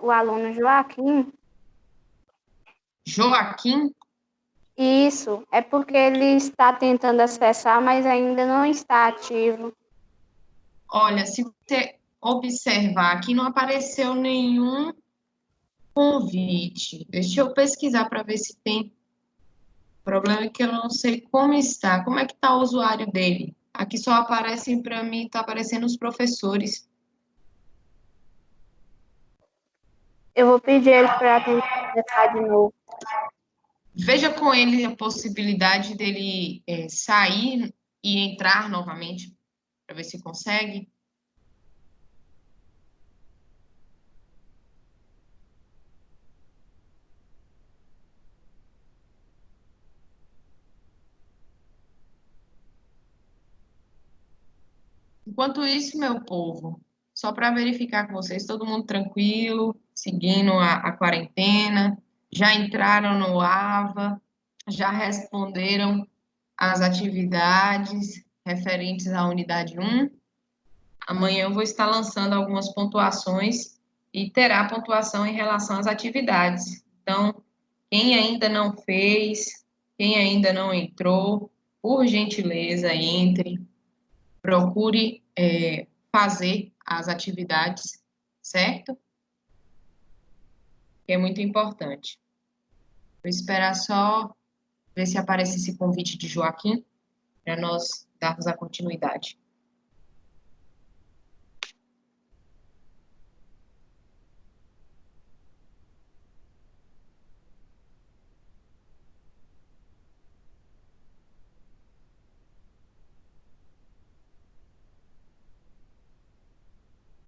o aluno Joaquim. Joaquim? Isso, é porque ele está tentando acessar, mas ainda não está ativo. Olha, se você observar aqui, não apareceu nenhum convite. Deixa eu pesquisar para ver se tem. O problema é que eu não sei como está. Como é que está o usuário dele? Aqui só aparecem para mim, está aparecendo os professores. Eu vou pedir ele para tentar acessar de novo. Veja com ele a possibilidade dele sair e entrar novamente, para ver se consegue. Enquanto isso, meu povo, só para verificar com vocês, todo mundo tranquilo, seguindo a quarentena, já entraram no AVA, já responderam às atividades referentes à unidade 1. Amanhã eu vou estar lançando algumas pontuações e terá pontuação em relação às atividades. Então, quem ainda não fez, quem ainda não entrou, por gentileza, entre, procure fazer as atividades, certo? Que é muito importante. Vou esperar só ver se aparece esse convite de Joaquim para nós darmos a continuidade.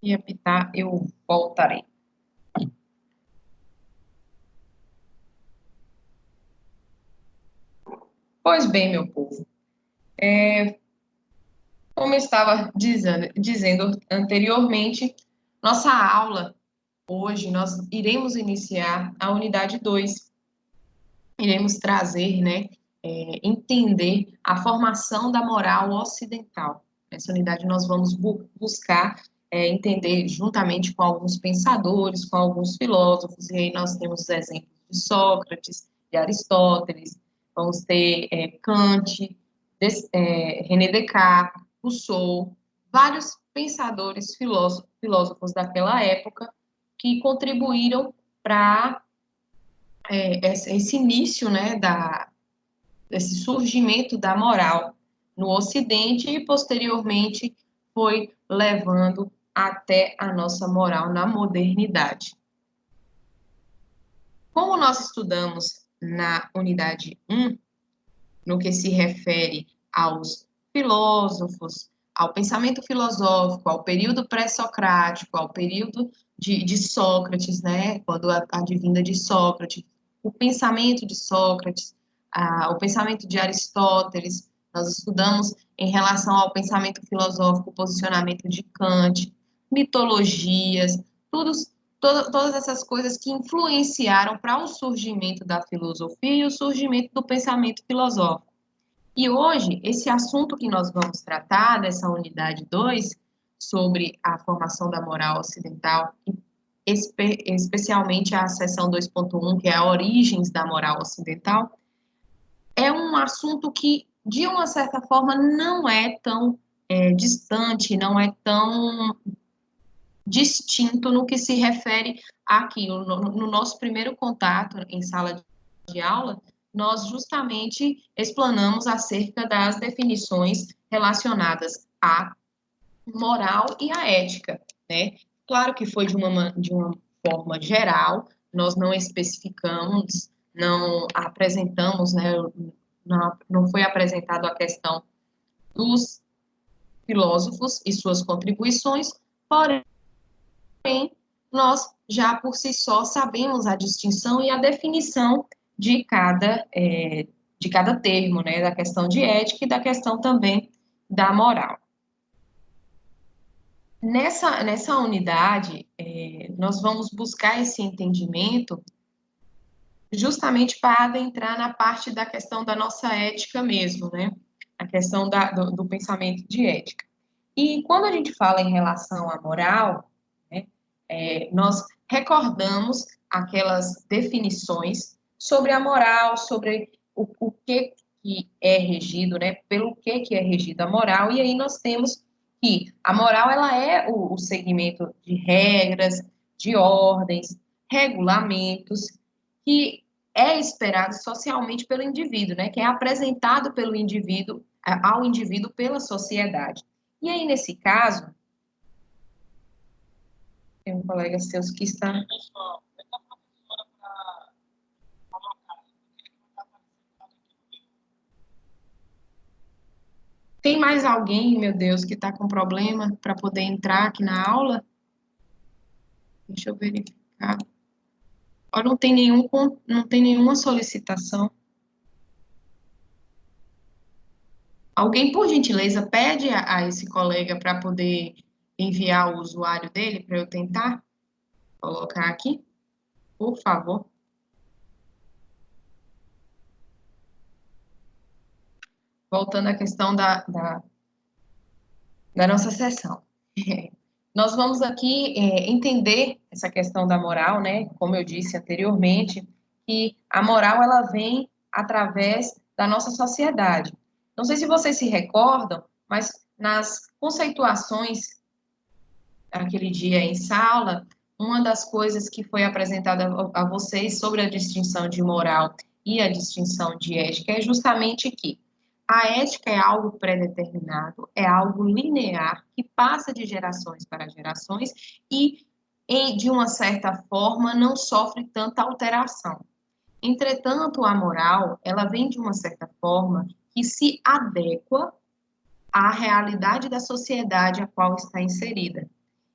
E apitar, eu voltarei. Pois bem, meu povo, como eu estava dizendo anteriormente, nossa aula hoje, nós iremos iniciar a unidade 2. Iremos trazer, né, entender a formação da moral ocidental. Nessa unidade nós vamos buscar entender juntamente com alguns pensadores, com alguns filósofos, e aí nós temos os exemplos de Sócrates, de Aristóteles, vamos ter Kant, René Descartes, Rousseau, vários pensadores, filósofos daquela época que contribuíram para esse início, né, esse surgimento da moral no Ocidente e, posteriormente, foi levando até a nossa moral na modernidade. Como nós estudamos na unidade 1, no que se refere aos filósofos, ao pensamento filosófico, ao período pré-socrático, ao período de Sócrates, né, quando a vinda de Sócrates, o pensamento de Sócrates, o pensamento de Aristóteles, nós estudamos em relação ao pensamento filosófico, o posicionamento de Kant, mitologias, todas essas coisas que influenciaram para o surgimento da filosofia e o surgimento do pensamento filosófico. E hoje, esse assunto que nós vamos tratar, dessa unidade 2, sobre a formação da moral ocidental, especialmente a seção 2.1, que é a origens da moral ocidental, é um assunto que, de uma certa forma, não é tão distante, não é tão distinto no que se refere aqui. No nosso primeiro contato em sala de aula, nós justamente explanamos acerca das definições relacionadas à moral e à ética, né? Claro que foi de uma forma geral, nós não especificamos, não apresentamos, né? Não foi apresentado a questão dos filósofos e suas contribuições, porém, nós já por si só sabemos a distinção e a definição de cada termo, né, da questão de ética e da questão também da moral. Nessa unidade, nós vamos buscar esse entendimento justamente para adentrar na parte da questão da nossa ética mesmo, né, a questão do pensamento de ética. E quando a gente fala em relação à moral, né, nós recordamos aquelas definições sobre a moral, sobre o que é regido, né? Pelo que é regida a moral, e aí nós temos que a moral ela é o segmento de regras, de ordens, regulamentos, que é esperado socialmente pelo indivíduo, né? Que é apresentado pelo indivíduo ao indivíduo pela sociedade. E aí, nesse caso, tem um colega seu que está... Tem mais alguém, meu Deus, que está com problema para poder entrar aqui na aula? Deixa eu verificar. Ó, não tem nenhuma solicitação. Alguém, por gentileza, pede a esse colega para poder enviar o usuário dele para eu tentar colocar aqui, por favor. Voltando à questão da nossa sessão. Nós vamos aqui entender essa questão da moral, né? Como eu disse anteriormente, que a moral ela vem através da nossa sociedade. Não sei se vocês se recordam, mas nas conceituações aquele dia em sala, uma das coisas que foi apresentada a vocês sobre a distinção de moral e a distinção de ética é justamente que a ética é algo pré-determinado, é algo linear, que passa de gerações para gerações e, de uma certa forma, não sofre tanta alteração. Entretanto, a moral, ela vem de uma certa forma que se adequa à realidade da sociedade a qual está inserida.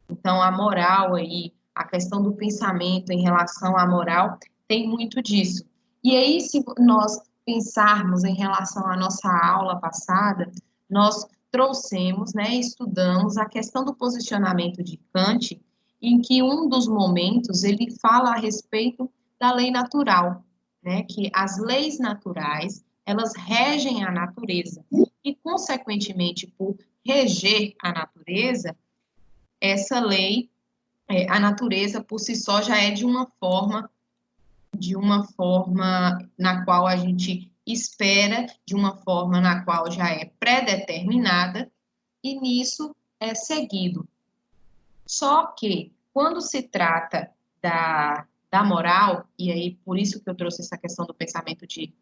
Então, a moral aí, a questão do pensamento em relação à moral, tem muito disso. E aí, se nós pensarmos em relação à nossa aula passada, nós trouxemos, né, estudamos a questão do posicionamento de Kant, em que um dos momentos ele fala a respeito da lei natural, né, que as leis naturais, elas regem a natureza, e, consequentemente, por reger a natureza, essa lei, a natureza por si só já é de uma forma na qual a gente espera, de uma forma na qual já é pré-determinada, e nisso é seguido. Só que, quando se trata da moral, e aí por isso que eu trouxe essa questão do pensamento de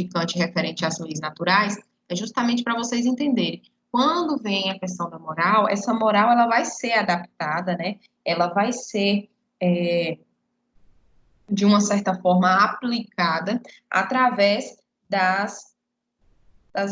Kant referente às leis naturais, é justamente para vocês entenderem. Quando vem a questão da moral, essa moral ela vai ser adaptada, né? Ela vai ser, de uma certa forma, aplicada através das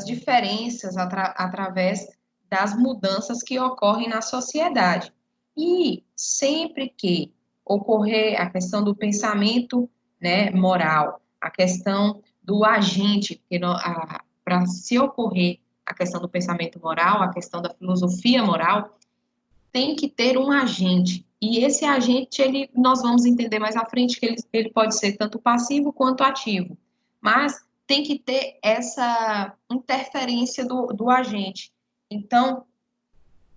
diferenças, através das mudanças que ocorrem na sociedade. E sempre que ocorrer a questão do pensamento, né, moral, a questão do agente, porque para se ocorrer a questão do pensamento moral, a questão da filosofia moral, tem que ter um agente. E esse agente, nós vamos entender mais à frente que ele pode ser tanto passivo quanto ativo. Mas tem que ter essa interferência do agente. Então,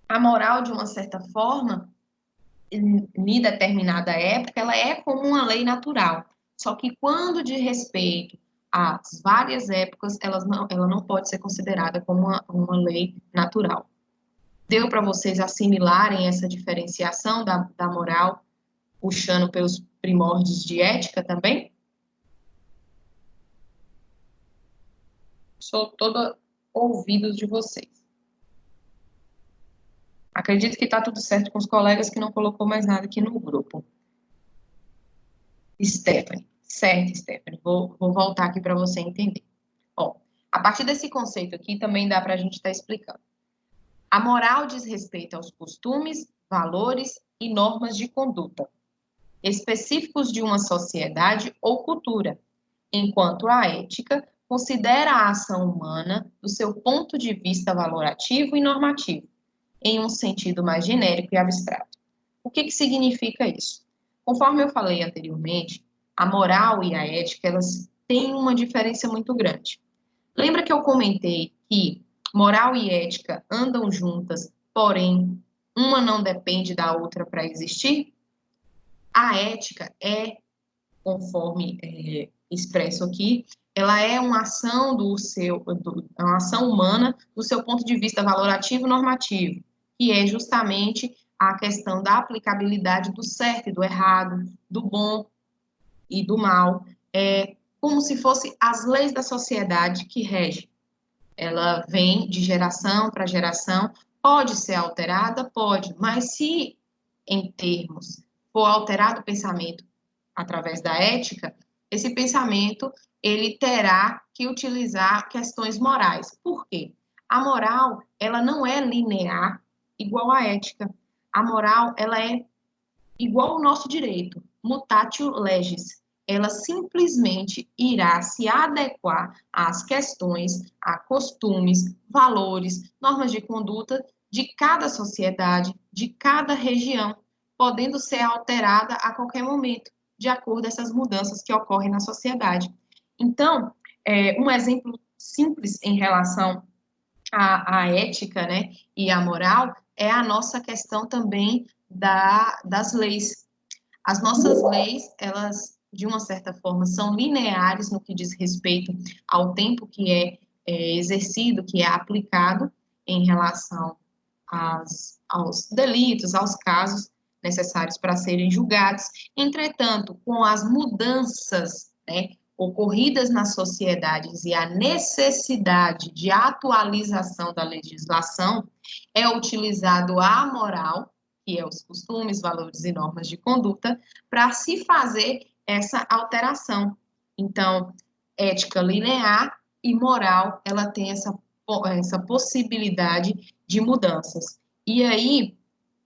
a moral, de uma certa forma, em determinada época, ela é como uma lei natural. Só que quando diz respeito às várias épocas, ela não pode ser considerada como uma lei natural. Deu para vocês assimilarem essa diferenciação da moral, puxando pelos primórdios de ética também? Sou toda ouvidos de vocês. Acredito que está tudo certo com os colegas que não colocou mais nada aqui no grupo. Stephanie. Certo, Stephanie. Vou voltar aqui para você entender. Ó, a partir desse conceito aqui também dá para a gente estar explicando. A moral diz respeito aos costumes, valores e normas de conduta específicos de uma sociedade ou cultura, enquanto a ética considera a ação humana do seu ponto de vista valorativo e normativo, em um sentido mais genérico e abstrato. O que significa isso? Conforme eu falei anteriormente, a moral e a ética, elas têm uma diferença muito grande. Lembra que eu comentei que moral e ética andam juntas, porém, uma não depende da outra para existir? A ética conforme expresso aqui, ela é uma ação uma ação humana do seu ponto de vista valorativo e normativo, que é justamente a questão da aplicabilidade do certo e do errado, do bom e do mal, como se fosse as leis da sociedade que regem. Ela vem de geração para geração, pode ser alterada? Pode, mas se em termos for alterado o pensamento através da ética, esse pensamento ele terá que utilizar questões morais. Por quê? A moral, ela não é linear igual à ética. A moral, ela é igual ao nosso direito, mutatio legis. Ela simplesmente irá se adequar às questões, a costumes, valores, normas de conduta de cada sociedade, de cada região, podendo ser alterada a qualquer momento, de acordo com essas mudanças que ocorrem na sociedade. Então, um exemplo simples em relação à ética, né, e à moral é a nossa questão também das leis. As nossas leis, elas, de uma certa forma, são lineares no que diz respeito ao tempo que é exercido, que é aplicado em relação aos delitos, aos casos necessários para serem julgados. Entretanto, com as mudanças, né, ocorridas nas sociedades e a necessidade de atualização da legislação, é utilizado a moral, que é os costumes, valores e normas de conduta, para se fazer essa alteração. Então, ética linear e moral, ela tem essa possibilidade de mudanças. E aí,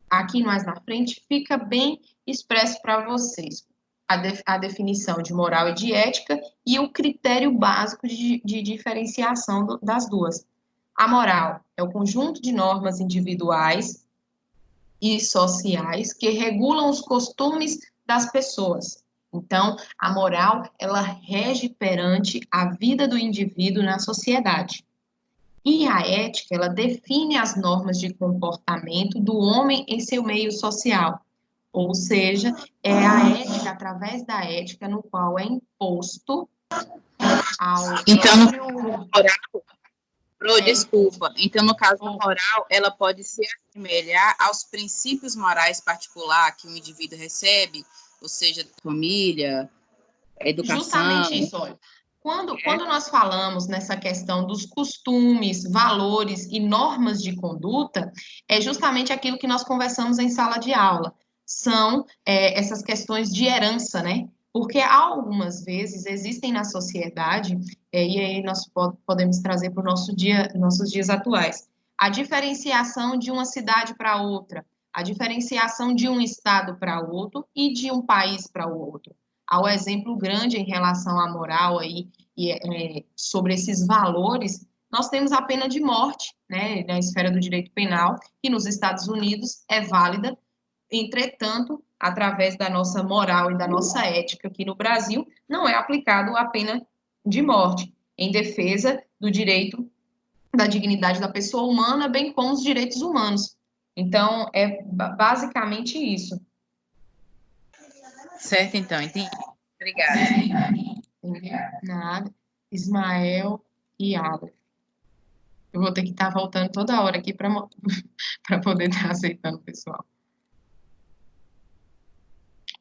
aqui mais na frente, fica bem expresso para vocês a definição de moral e de ética e o critério básico de diferenciação das duas. A moral é o conjunto de normas individuais e sociais que regulam os costumes das pessoas. Então, a moral, ela rege perante a vida do indivíduo na sociedade. E a ética, ela define as normas de comportamento do homem em seu meio social. Ou seja, é a ética, através da ética, no qual é imposto ao Então, no próprio... desculpa. Então, no caso da moral, ela pode se assemelhar aos princípios morais particulares que o indivíduo recebe, ou seja, família, educação. Justamente isso, olha. Quando nós falamos nessa questão dos costumes, valores e normas de conduta, é justamente aquilo que nós conversamos em sala de aula. São essas questões de herança, né? Porque algumas vezes existem na sociedade, e aí nós podemos trazer para nossos dias atuais, a diferenciação de uma cidade para outra, a diferenciação de um estado para outro e de um país para o outro. Há um exemplo grande em relação à moral aí, e sobre esses valores, nós temos a pena de morte, né, na esfera do direito penal, que nos Estados Unidos é válida, entretanto, através da nossa moral e da nossa ética aqui no Brasil, não é aplicado a pena de morte, em defesa do direito da dignidade da pessoa humana, bem como os direitos humanos. Então, é basicamente isso. Certo, então, entendi. Obrigada. Nada. Ismael e Aleph. Eu vou ter que estar voltando toda hora aqui para poder estar aceitando o pessoal.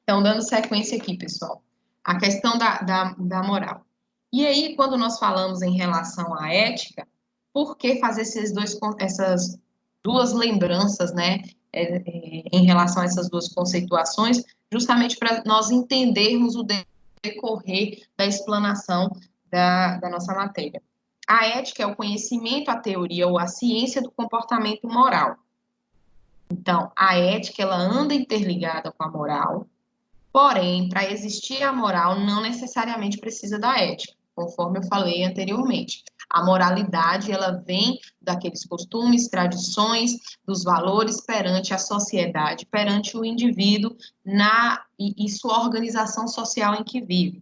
Então, dando sequência aqui, pessoal. A questão da moral. E aí, quando nós falamos em relação à ética, por que fazer essas duas lembranças, né, em relação a essas duas conceituações, justamente para nós entendermos o decorrer da explanação da nossa matéria. A ética é o conhecimento, a teoria ou a ciência do comportamento moral. Então, a ética, ela anda interligada com a moral, porém, para existir a moral, não necessariamente precisa da ética, conforme eu falei anteriormente. A moralidade, ela vem daqueles costumes, tradições, dos valores perante a sociedade, perante o indivíduo e sua organização social em que vive.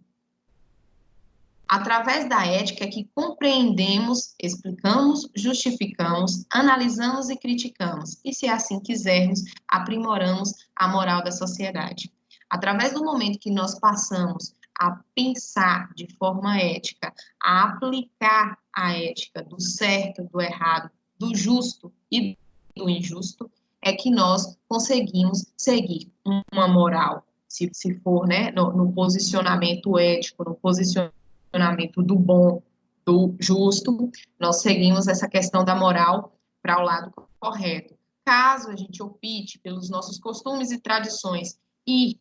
Através da ética é que compreendemos, explicamos, justificamos, analisamos e criticamos, e se assim quisermos, aprimoramos a moral da sociedade. Através do momento que nós passamos a pensar de forma ética, a aplicar a ética do certo, do errado, do justo e do injusto, é que nós conseguimos seguir uma moral, se for, né, no posicionamento ético, no posicionamento do bom, do justo, nós seguimos essa questão da moral para o lado correto. Caso a gente opte pelos nossos costumes e tradições e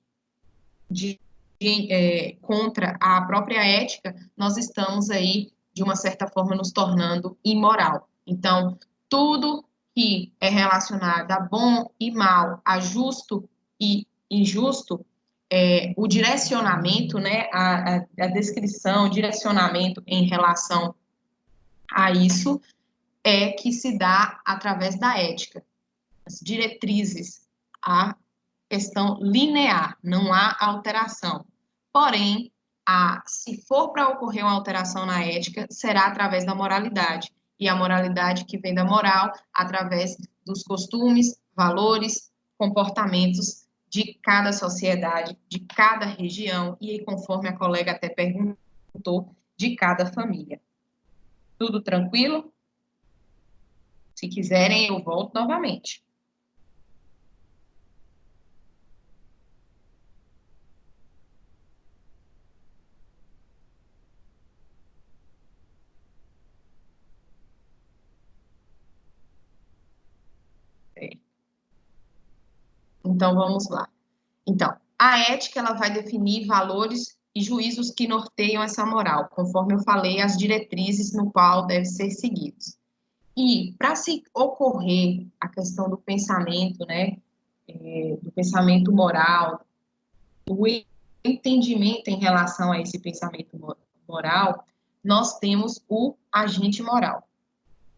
contra a própria ética, nós estamos aí, de uma certa forma, nos tornando imoral. Então, tudo que é relacionado a bom e mal, a justo e injusto, o direcionamento, né, a descrição, o direcionamento em relação a isso é que se dá através da ética. As diretrizes, a questão linear, não há alteração. Porém, se for para ocorrer uma alteração na ética, será através da moralidade. E a moralidade que vem da moral, através dos costumes, valores, comportamentos de cada sociedade, de cada região, e conforme a colega até perguntou, de cada família. Tudo tranquilo? Se quiserem, eu volto novamente. Então, vamos lá. Então, a ética, ela vai definir valores e juízos que norteiam essa moral, conforme eu falei, as diretrizes no qual devem ser seguidos. E, para se ocorrer a questão do pensamento, né, do pensamento moral, o entendimento em relação a esse pensamento moral, nós temos o agente moral.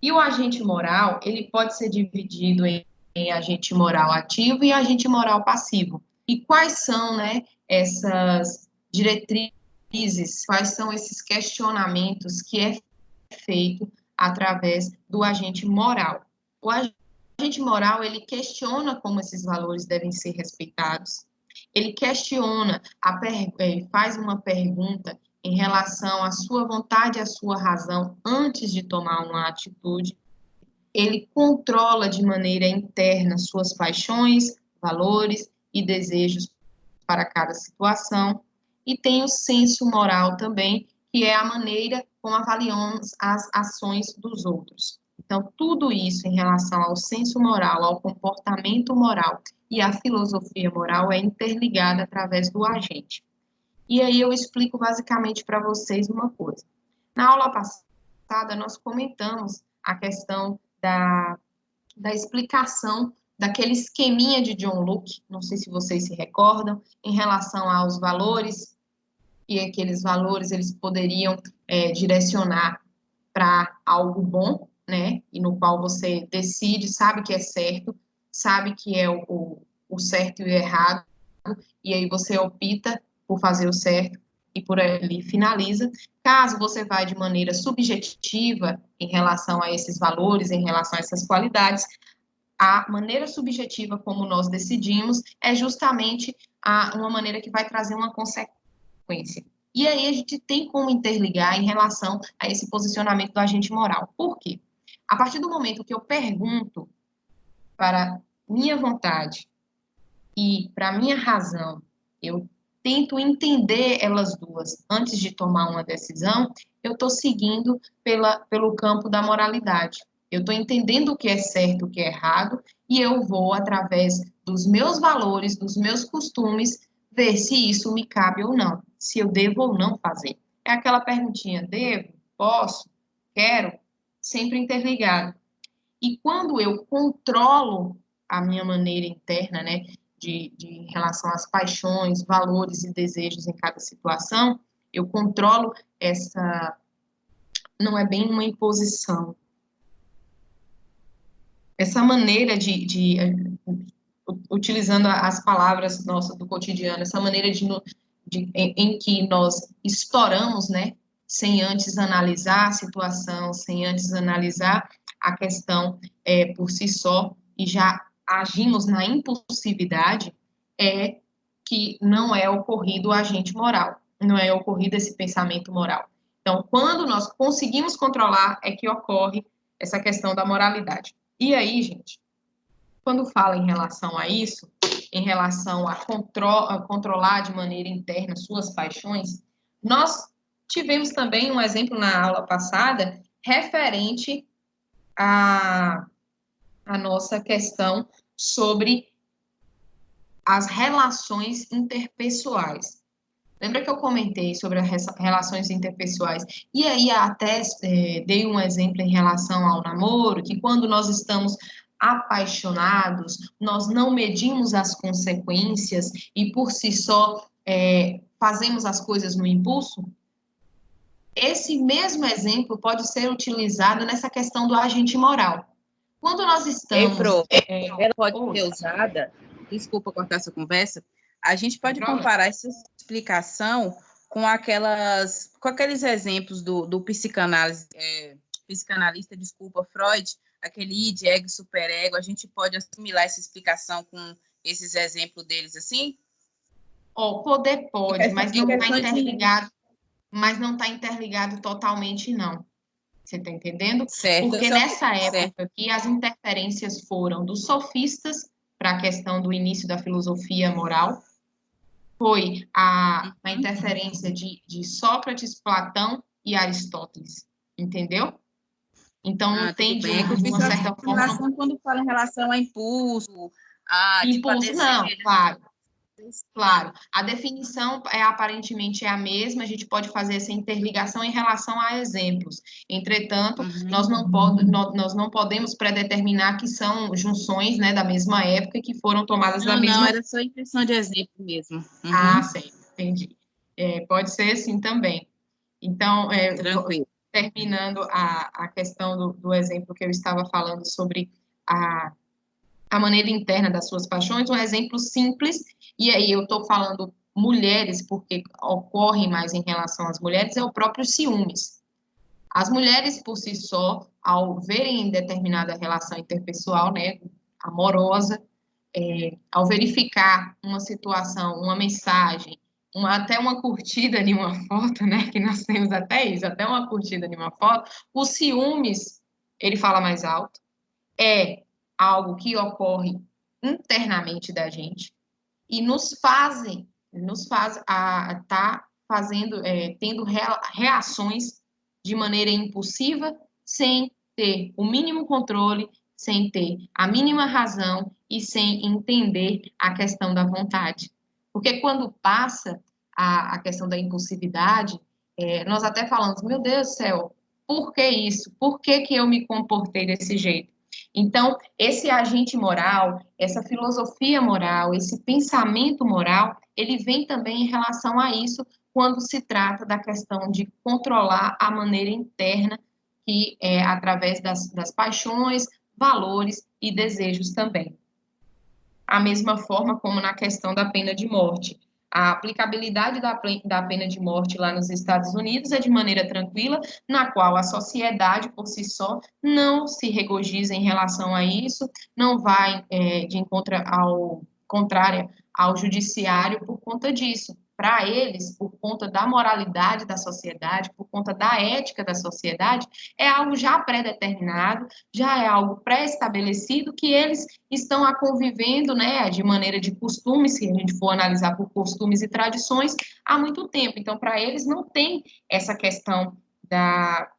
E o agente moral, ele pode ser dividido em agente moral ativo e agente moral passivo. E quais são, né, essas diretrizes, quais são esses questionamentos que é feito através do agente moral? O agente moral, ele questiona como esses valores devem ser respeitados, ele questiona, faz uma pergunta em relação à sua vontade e à sua razão antes de tomar uma atitude, ele controla de maneira interna suas paixões, valores e desejos para cada situação, e tem o senso moral também, que é a maneira como avaliamos as ações dos outros. Então, tudo isso em relação ao senso moral, ao comportamento moral e à filosofia moral é interligado através do agente. E aí eu explico basicamente para vocês uma coisa. Na aula passada, nós comentamos a questão da explicação daquele esqueminha de John Locke, não sei se vocês se recordam, em relação aos valores, e aqueles valores eles poderiam direcionar para algo bom, né, e no qual você decide, sabe que é certo, sabe que é o certo e o errado, e aí você opta por fazer o certo e por ali finaliza. Caso você vá de maneira subjetiva em relação a esses valores, em relação a essas qualidades, a maneira subjetiva como nós decidimos é justamente uma maneira que vai trazer uma consequência. E aí a gente tem como interligar em relação a esse posicionamento do agente moral. Por quê? A partir do momento que eu pergunto para minha vontade e para minha razão, eu tento entender elas duas antes de tomar uma decisão, eu estou seguindo pelo campo da moralidade. Eu estou entendendo o que é certo, o que é errado, e eu vou, através dos meus valores, dos meus costumes, ver se isso me cabe ou não, se eu devo ou não fazer. É aquela perguntinha, devo, posso, quero, sempre interligado. E quando eu controlo a minha maneira interna, né, em relação às paixões, valores e desejos em cada situação, eu controlo não é bem uma imposição, essa maneira utilizando as palavras nossas do cotidiano, essa maneira em que nós estouramos, né, sem antes analisar a situação, sem antes analisar a questão por si só, e já agimos na impulsividade, é que não é ocorrido o agente moral, não é ocorrido esse pensamento moral. Então, quando nós conseguimos controlar, é que ocorre essa questão da moralidade. E aí, gente, quando fala em relação a isso, em relação a controlar de maneira interna suas paixões, nós tivemos também um exemplo na aula passada referente à nossa questão sobre as relações interpessoais. Lembra que eu comentei sobre as relações interpessoais? E aí até dei um exemplo em relação ao namoro, que quando nós estamos apaixonados, nós não medimos as consequências e por si só fazemos as coisas no impulso? Esse mesmo exemplo pode ser utilizado nessa questão do agente moral. Quando nós estamos... ela pode ser usada, desculpa cortar essa conversa, a gente pode comparar essa explicação com aqueles exemplos do psicanalista, Freud, aquele id, ego, superego. A gente pode assimilar essa explicação com esses exemplos deles assim? Poder pode, mas não está interligado. Mas não está interligado totalmente, não. Você está entendendo? Certo. Porque nessa época aqui, as interferências foram dos sofistas para a questão do início da filosofia moral, foi a interferência de Sócrates, Platão e Aristóteles, entendeu? Então, não tem de uma certa forma... Quando fala em relação a impulso, impulso, não, claro. A definição aparentemente é a mesma, a gente pode fazer essa interligação em relação a exemplos. Entretanto, nós não podemos predeterminar que são junções, né, da mesma época que foram tomadas da mesma... Não, era só impressão de exemplo mesmo. Sim, entendi. Pode ser assim também. Então, tranquilo. Terminando a questão do exemplo que eu estava falando sobre a maneira interna das suas paixões, um exemplo simples, e aí eu estou falando mulheres, porque ocorre mais em relação às mulheres, é o próprio ciúmes. As mulheres, por si só, ao verem determinada relação interpessoal, né, amorosa, ao verificar uma situação, uma mensagem, até uma curtida de uma foto, né, que nós temos até isso, até uma curtida de uma foto, o ciúmes, ele fala mais alto, é algo que ocorre internamente da gente e nos faz tendo reações de maneira impulsiva, sem ter o mínimo controle, sem ter a mínima razão e sem entender a questão da vontade. Porque quando passa a questão da impulsividade, nós até falamos, meu Deus do céu, por que isso? Por que eu me comportei desse jeito? Então, esse agente moral, essa filosofia moral, esse pensamento moral, ele vem também em relação a isso quando se trata da questão de controlar a maneira interna, que é através das paixões, valores e desejos também. A mesma forma como na questão da pena de morte. A aplicabilidade da pena de morte lá nos Estados Unidos é de maneira tranquila, na qual a sociedade, por si só, não se regozija em relação a isso, não vai contrária ao judiciário por conta disso. Para eles, por conta da moralidade da sociedade, por conta da ética da sociedade, é algo já pré-determinado, já é algo pré-estabelecido, que eles estão convivendo, né, de maneira de costumes, se a gente for analisar por costumes e tradições, há muito tempo. Então, para eles, não tem essa questão da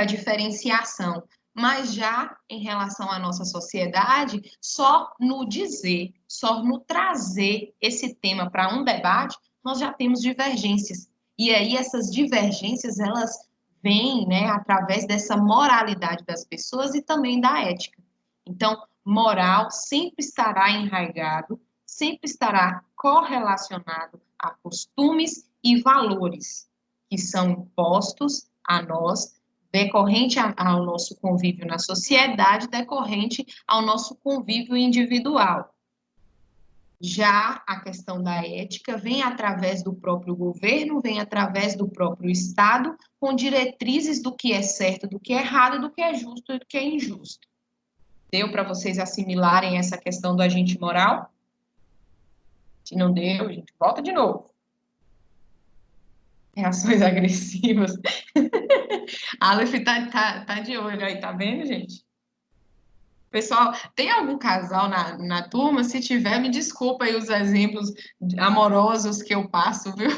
diferenciação. Mas já em relação à nossa sociedade, só no dizer, só no trazer esse tema para um debate, nós já temos divergências. E aí essas divergências, elas vêm, né, através dessa moralidade das pessoas e também da ética. Então, moral sempre estará enraizado, sempre estará correlacionado a costumes e valores que são impostos a nós, decorrente ao nosso convívio na sociedade, decorrente ao nosso convívio individual. Já a questão da ética vem através do próprio governo, vem através do próprio Estado, com diretrizes do que é certo, do que é errado, do que é justo e do que é injusto. Deu para vocês assimilarem essa questão do agente moral? Se não deu, gente, volta de novo. Reações agressivas. A Aleph tá de olho aí, tá vendo, gente? Pessoal, tem algum casal na turma? Se tiver, me desculpa aí os exemplos amorosos que eu passo, viu?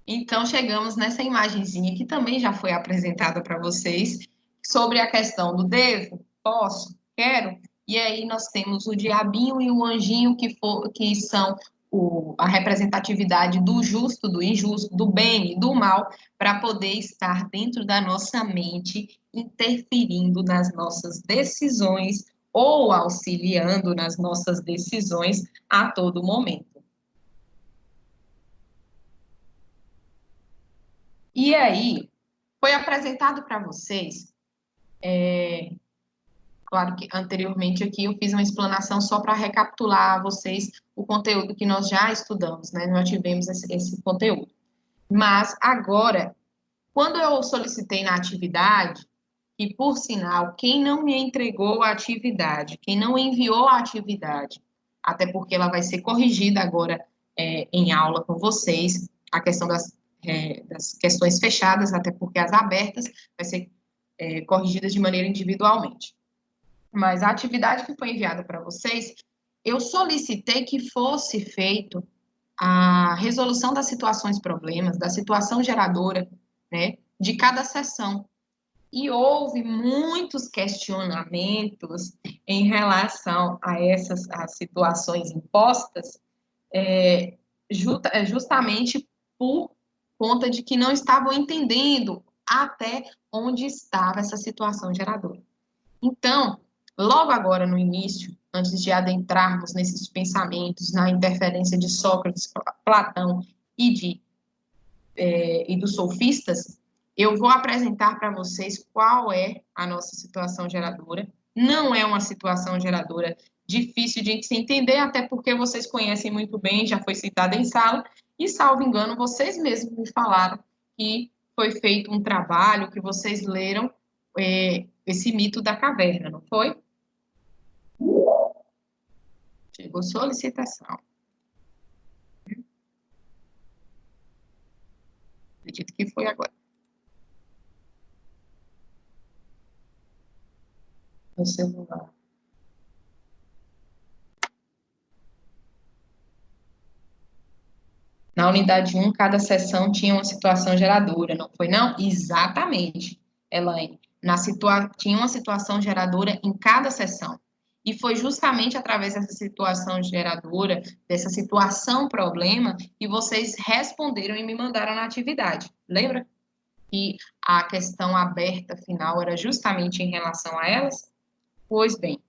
Então, chegamos nessa imagenzinha que também já foi apresentada para vocês, sobre a questão do devo, posso, quero, e aí nós temos o diabinho e o anjinho, que são a representatividade do justo, do injusto, do bem e do mal, para poder estar dentro da nossa mente, interferindo nas nossas decisões ou auxiliando nas nossas decisões a todo momento. E aí, foi apresentado para vocês, claro que anteriormente aqui eu fiz uma explanação só para recapitular a vocês o conteúdo que nós já estudamos, né? Nós tivemos esse conteúdo. Mas agora, quando eu solicitei na atividade, e por sinal, quem não me entregou a atividade, quem não enviou a atividade, até porque ela vai ser corrigida agora em aula com vocês, a questão das questões fechadas, até porque as abertas vai ser corrigidas de maneira individualmente. Mas a atividade que foi enviada para vocês, eu solicitei que fosse feito a resolução das situações problemas, da situação geradora, né, de cada sessão. E houve muitos questionamentos em relação a essas as situações impostas, justamente por conta de que não estavam entendendo até onde estava essa situação geradora. Então, logo agora no início, antes de adentrarmos nesses pensamentos, na interferência de Sócrates, Platão e dos sofistas, eu vou apresentar para vocês qual é a nossa situação geradora. Não é uma situação geradora difícil de se entender, até porque vocês conhecem muito bem, já foi citada em sala, e, salvo engano, vocês mesmos me falaram que foi feito um trabalho, que vocês leram esse mito da caverna, não foi? Chegou solicitação. Acredito que foi agora. No celular. Na unidade 1, cada sessão tinha uma situação geradora, não foi não? Exatamente, Elaine. Tinha uma situação geradora em cada sessão. E foi justamente através dessa situação geradora, dessa situação problema, que vocês responderam e me mandaram na atividade. Lembra? Que a questão aberta final era justamente em relação a elas? Pois bem,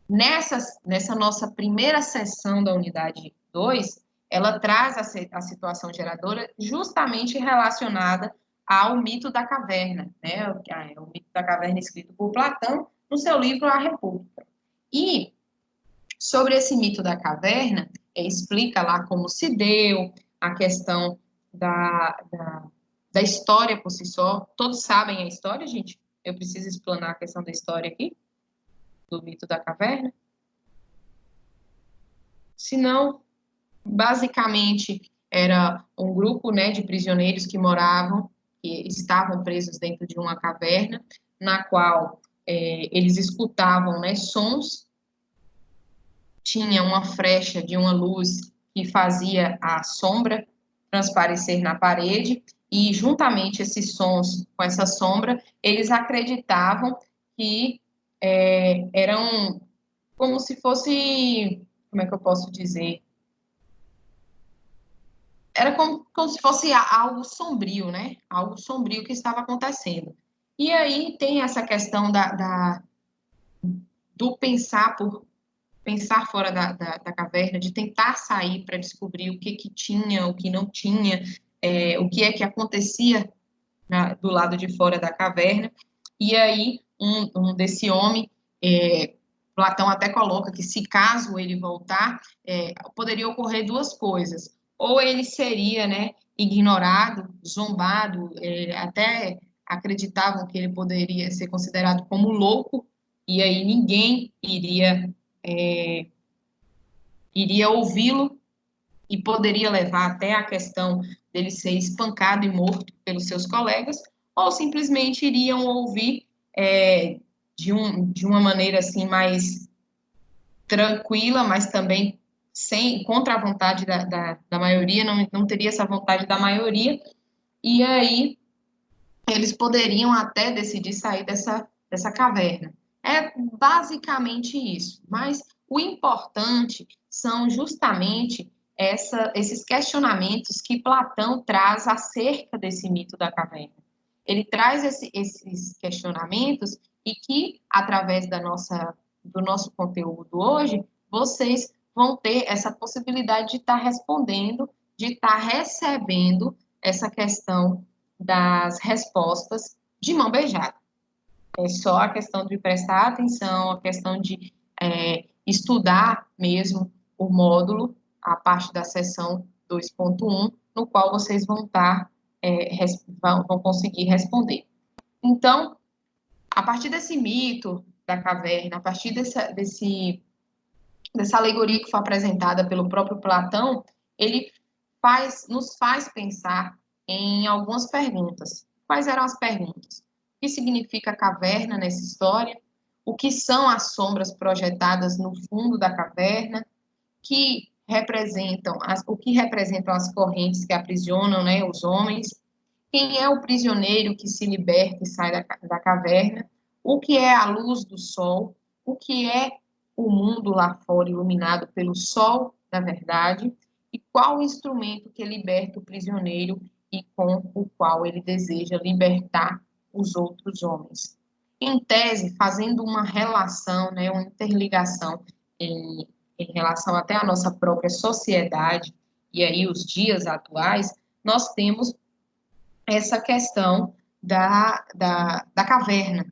nessa nossa primeira sessão da unidade 2, ela traz a situação geradora justamente relacionada ao mito da caverna, né? O mito da caverna escrito por Platão no seu livro A República. E sobre esse mito da caverna, explica lá como se deu, a questão da história por si só. Todos sabem a história, gente? Eu preciso explanar a questão da história aqui, do mito da caverna. Se não, basicamente, era um grupo, né, de prisioneiros que estavam presos dentro de uma caverna, na qual eles escutavam, né, sons, tinha uma frecha de uma luz que fazia a sombra transparecer na parede, e juntamente esses sons com essa sombra, eles acreditavam que eram como se fosse, como é que eu posso dizer? Era como se fosse algo sombrio, né? Algo sombrio que estava acontecendo. E aí tem essa questão do pensar fora da caverna, de tentar sair para descobrir o que tinha, o que não tinha, o que é que acontecia do lado de fora da caverna. E aí um desse homem, Platão até coloca que, se caso ele voltar, poderia ocorrer duas coisas. Ou ele seria, né, ignorado, zombado, até acreditavam que ele poderia ser considerado como louco, e aí ninguém iria ouvi-lo, e poderia levar até a questão dele ser espancado e morto pelos seus colegas, ou simplesmente iriam ouvir de uma maneira assim mais tranquila, mas também contra a vontade da maioria, não teria essa vontade da maioria, e aí eles poderiam até decidir sair dessa caverna. É basicamente isso, mas o importante são justamente esses questionamentos que Platão traz acerca desse mito da caverna. Ele traz esses questionamentos e que, através do nosso conteúdo hoje, vocês vão ter essa possibilidade de estar respondendo, de estar recebendo essa questão das respostas de mão beijada. É só a questão de prestar atenção, a questão de estudar mesmo o módulo, a parte da seção 2.1, no qual vocês vão vão conseguir responder. Então, a partir desse mito da caverna, a partir dessa alegoria que foi apresentada pelo próprio Platão, ele nos faz pensar em algumas perguntas. Quais eram as perguntas? O que significa caverna nessa história? O que são as sombras projetadas no fundo da caverna? O que representam as correntes que aprisionam, né, os homens? Quem é o prisioneiro que se liberta e sai da caverna? O que é a luz do sol? O que é o mundo lá fora iluminado pelo sol da verdade? E qual o instrumento que liberta o prisioneiro e com o qual ele deseja libertar os outros homens? Em tese, fazendo uma relação, né, uma interligação em relação até à nossa própria sociedade e aí os dias atuais, nós temos essa questão da caverna.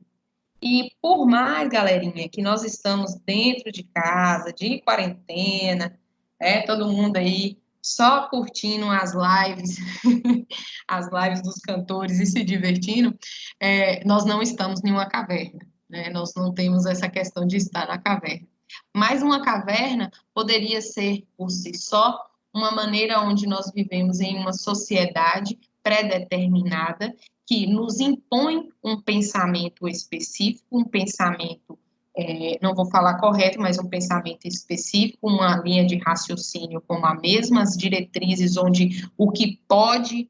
E por mais, galerinha, que nós estamos dentro de casa, de quarentena, todo mundo aí só curtindo as lives, as lives dos cantores e se divertindo, nós não estamos em uma caverna, né? Nós não temos essa questão de estar na caverna. Mas uma caverna poderia ser, por si só, uma maneira onde nós vivemos em uma sociedade pré-determinada que nos impõe um pensamento específico, um pensamento, não vou falar correto, mas um pensamento específico, uma linha de raciocínio com as mesmas diretrizes, onde o que pode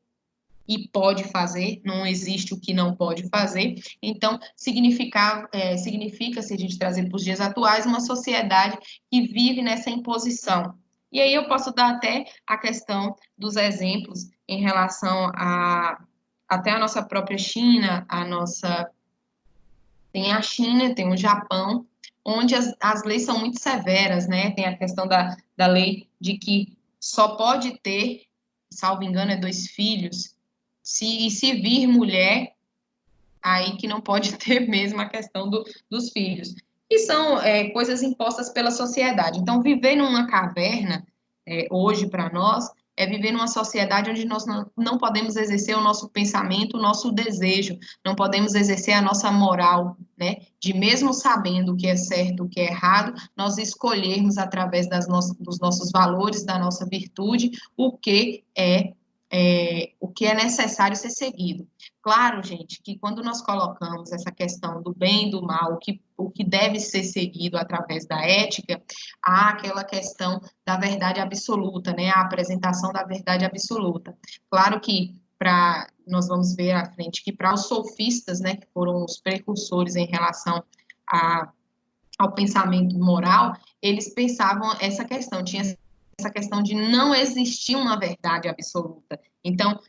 e pode fazer, não existe o que não pode fazer. Então, significa, se a gente trazer para os dias atuais, uma sociedade que vive nessa imposição. E aí eu posso dar até a questão dos exemplos em relação até a nossa própria China, tem a China, tem o Japão, onde as leis são muito severas, né? Tem a questão da lei de que só pode ter, salvo engano, 2 filhos, se vir mulher, aí que não pode ter mesmo a questão dos filhos. E são coisas impostas pela sociedade. Então, viver numa caverna, hoje, para nós, é viver numa sociedade onde nós não podemos exercer o nosso pensamento, o nosso desejo, não podemos exercer a nossa moral, né? De mesmo sabendo o que é certo, o que é errado, nós escolhermos através dos nossos valores, da nossa virtude, o que é necessário ser seguido. Claro, gente, que quando nós colocamos essa questão do bem e do mal, o que deve ser seguido através da ética, há aquela questão da verdade absoluta, né? A apresentação da verdade absoluta. Claro que nós vamos ver à frente que para os sofistas, né, que foram os precursores em relação ao pensamento moral, eles pensavam essa questão, tinha essa questão de não existir uma verdade absoluta. Então,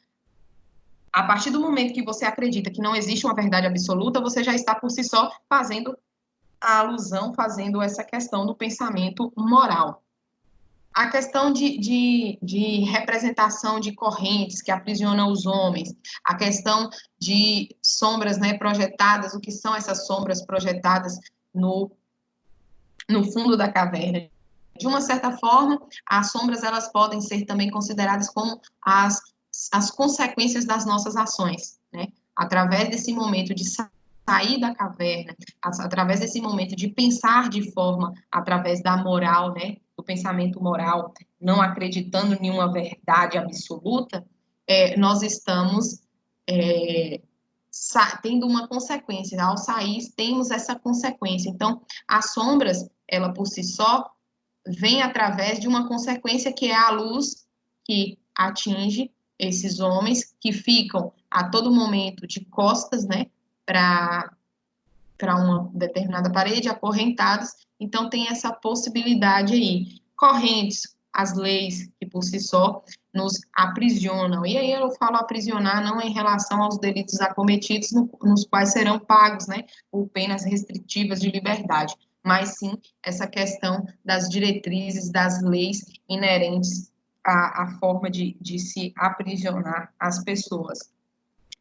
a partir do momento que você acredita que não existe uma verdade absoluta, você já está por si só fazendo a alusão, fazendo essa questão do pensamento moral. A questão de representação de correntes que aprisionam os homens, a questão de sombras, né, projetadas, o que são essas sombras projetadas no fundo da caverna. De uma certa forma, as sombras elas podem ser também consideradas como as as consequências das nossas ações, né? Através desse momento de sair da caverna, através desse momento de pensar de forma, através da moral, né? Do pensamento moral, não acreditando em nenhuma verdade absoluta, nós estamos tendo uma consequência. Ao sair, temos essa consequência. Então, as sombras, ela por si só, vem através de uma consequência que é a luz que atinge esses homens que ficam a todo momento de costas, né, para uma determinada parede, acorrentados. Então, tem essa possibilidade aí. Correntes, as leis que por si só nos aprisionam. E aí eu falo aprisionar não em relação aos delitos acometidos, nos quais serão pagos, né, por penas restritivas de liberdade, mas sim essa questão das diretrizes, das leis inerentes à forma de se aprisionar as pessoas.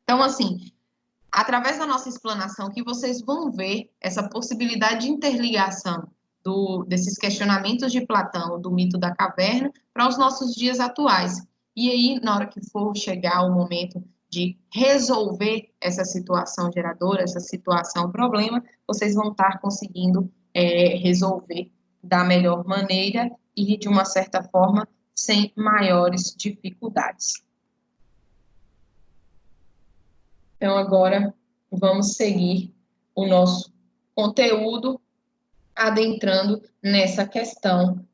Então, assim, através da nossa explanação, que vocês vão ver essa possibilidade de interligação desses questionamentos de Platão, do mito da caverna, para os nossos dias atuais. E aí, na hora que for chegar o momento de resolver essa situação geradora, essa situação problema, vocês vão estar conseguindo resolver da melhor maneira e, de uma certa forma, sem maiores dificuldades. Então, agora, vamos seguir o nosso conteúdo, adentrando nessa questão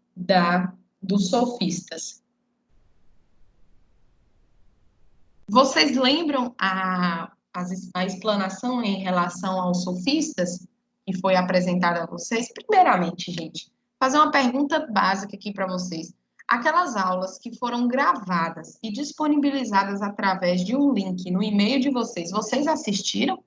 dos sofistas. Vocês lembram a explanação em relação aos sofistas que foi apresentada a vocês? Primeiramente, gente, fazer uma pergunta básica aqui para vocês. Aquelas aulas que foram gravadas e disponibilizadas através de um link no e-mail de vocês, vocês assistiram?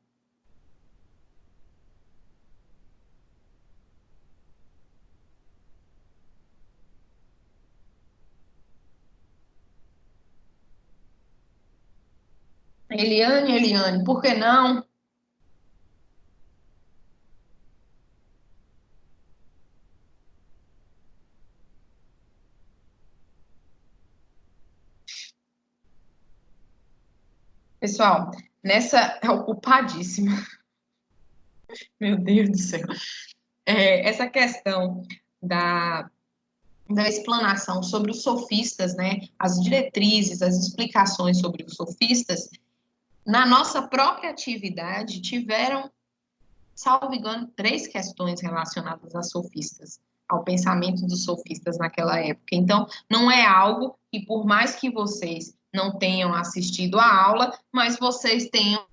Eliane, por que não? Pessoal, nessa é ocupadíssima. Meu Deus do céu. Essa questão da explanação sobre os sofistas, né? As diretrizes, as explicações sobre os sofistas, na nossa própria atividade, tiveram, salvo engano, 3 questões relacionadas a sofistas, ao pensamento dos sofistas naquela época. Então, não é algo que, por mais que vocês não tenham assistido à aula, mas vocês tenham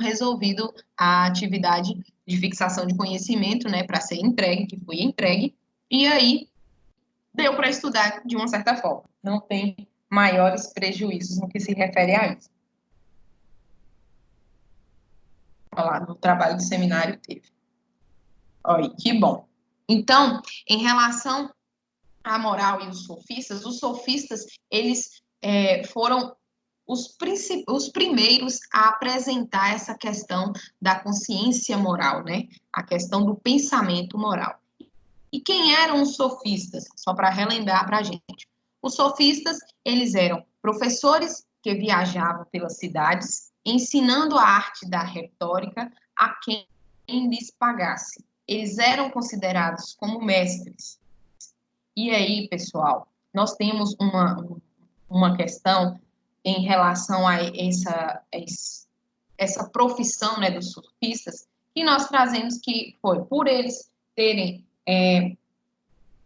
resolvido a atividade de fixação de conhecimento, né, para ser entregue, que foi entregue, e aí deu para estudar de uma certa forma. Não tem maiores prejuízos no que se refere a isso. Olha lá, no trabalho de seminário teve. Olha, que bom. Então, em relação à moral e os sofistas, eles foram os primeiros a apresentar essa questão da consciência moral, né? A questão do pensamento moral. E quem eram os sofistas? Só para relembrar para a gente. Os sofistas, eles eram professores que viajavam pelas cidades, ensinando a arte da retórica a quem lhes pagasse. Eles eram considerados como mestres. E aí, pessoal, nós temos uma questão em relação a essa profissão, né, dos sofistas, que nós trazemos que foi por eles terem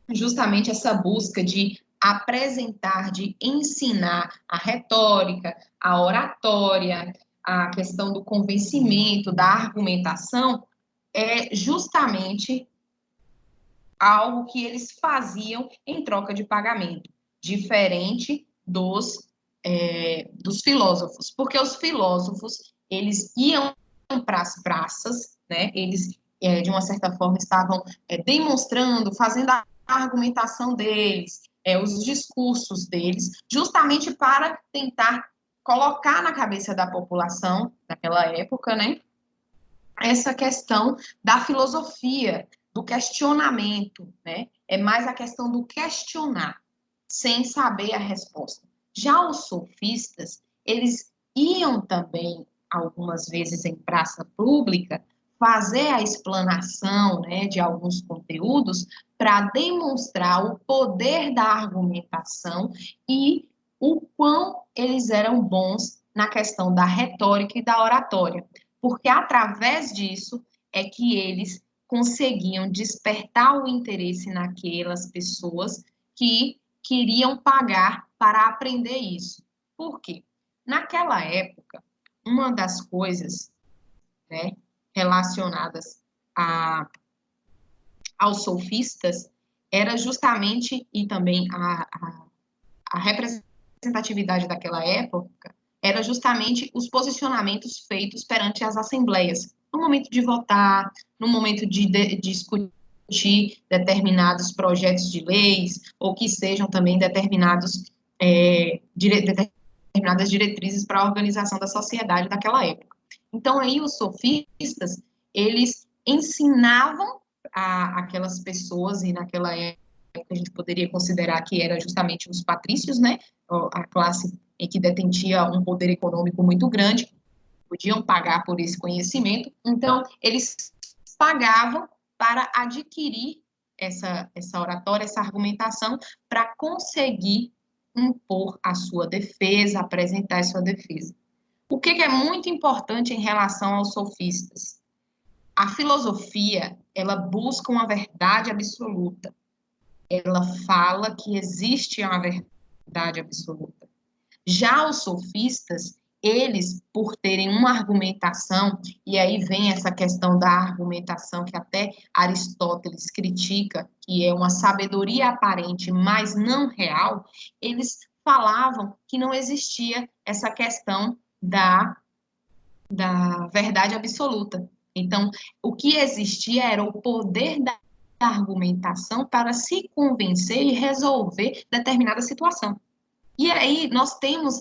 justamente essa busca de apresentar, de ensinar a retórica, a oratória, a questão do convencimento, da argumentação, é justamente algo que eles faziam em troca de pagamento, diferente dos filósofos, porque os filósofos, eles iam para as praças, né, eles, de uma certa forma, estavam demonstrando, fazendo a argumentação deles, os discursos deles, justamente para tentar colocar na cabeça da população, naquela época, né, essa questão da filosofia, do questionamento, né, é mais a questão do questionar, sem saber a resposta. Já os sofistas, eles iam também, algumas vezes em praça pública, fazer a explanação, né, de alguns conteúdos para demonstrar o poder da argumentação e o quão eles eram bons na questão da retórica e da oratória, porque através disso é que eles conseguiam despertar o interesse naquelas pessoas que queriam pagar para aprender isso. Por quê? Naquela época, uma das coisas, né, relacionadas aos sofistas era justamente, e também a representatividade daquela época, era justamente os posicionamentos feitos perante as assembleias, no momento de votar, no momento de discutir determinados projetos de leis, ou que sejam também determinadas diretrizes para a organização da sociedade daquela época. Então, aí os sofistas, eles ensinavam aquelas pessoas, e naquela época a gente poderia considerar que era justamente os patrícios, né, a classe em que detentia um poder econômico muito grande, podiam pagar por esse conhecimento, então eles pagavam para adquirir essa oratória, essa argumentação, para conseguir impor a sua defesa, apresentar a sua defesa. O que é muito importante em relação aos sofistas? A filosofia, ela busca uma verdade absoluta. Ela fala que existe uma verdade absoluta. Já os sofistas, eles, por terem uma argumentação, e aí vem essa questão da argumentação que até Aristóteles critica, que é uma sabedoria aparente, mas não real, eles falavam que não existia essa questão da verdade absoluta. Então, o que existia era o poder da argumentação para se convencer e resolver determinada situação. E aí nós temos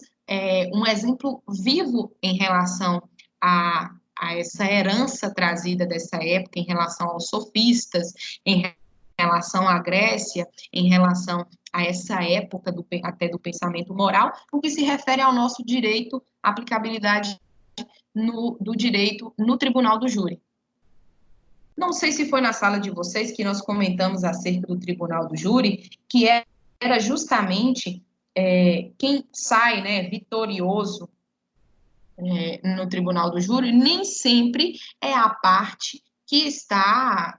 um exemplo vivo em relação a essa herança trazida dessa época, em relação aos sofistas, em relação à Grécia, em relação a essa época até do pensamento moral, o que se refere ao nosso direito, aplicabilidade do direito no tribunal do júri. Não sei se foi na sala de vocês que nós comentamos acerca do tribunal do júri, que era justamente quem sai, né, vitorioso no tribunal do júri, nem sempre é a parte que está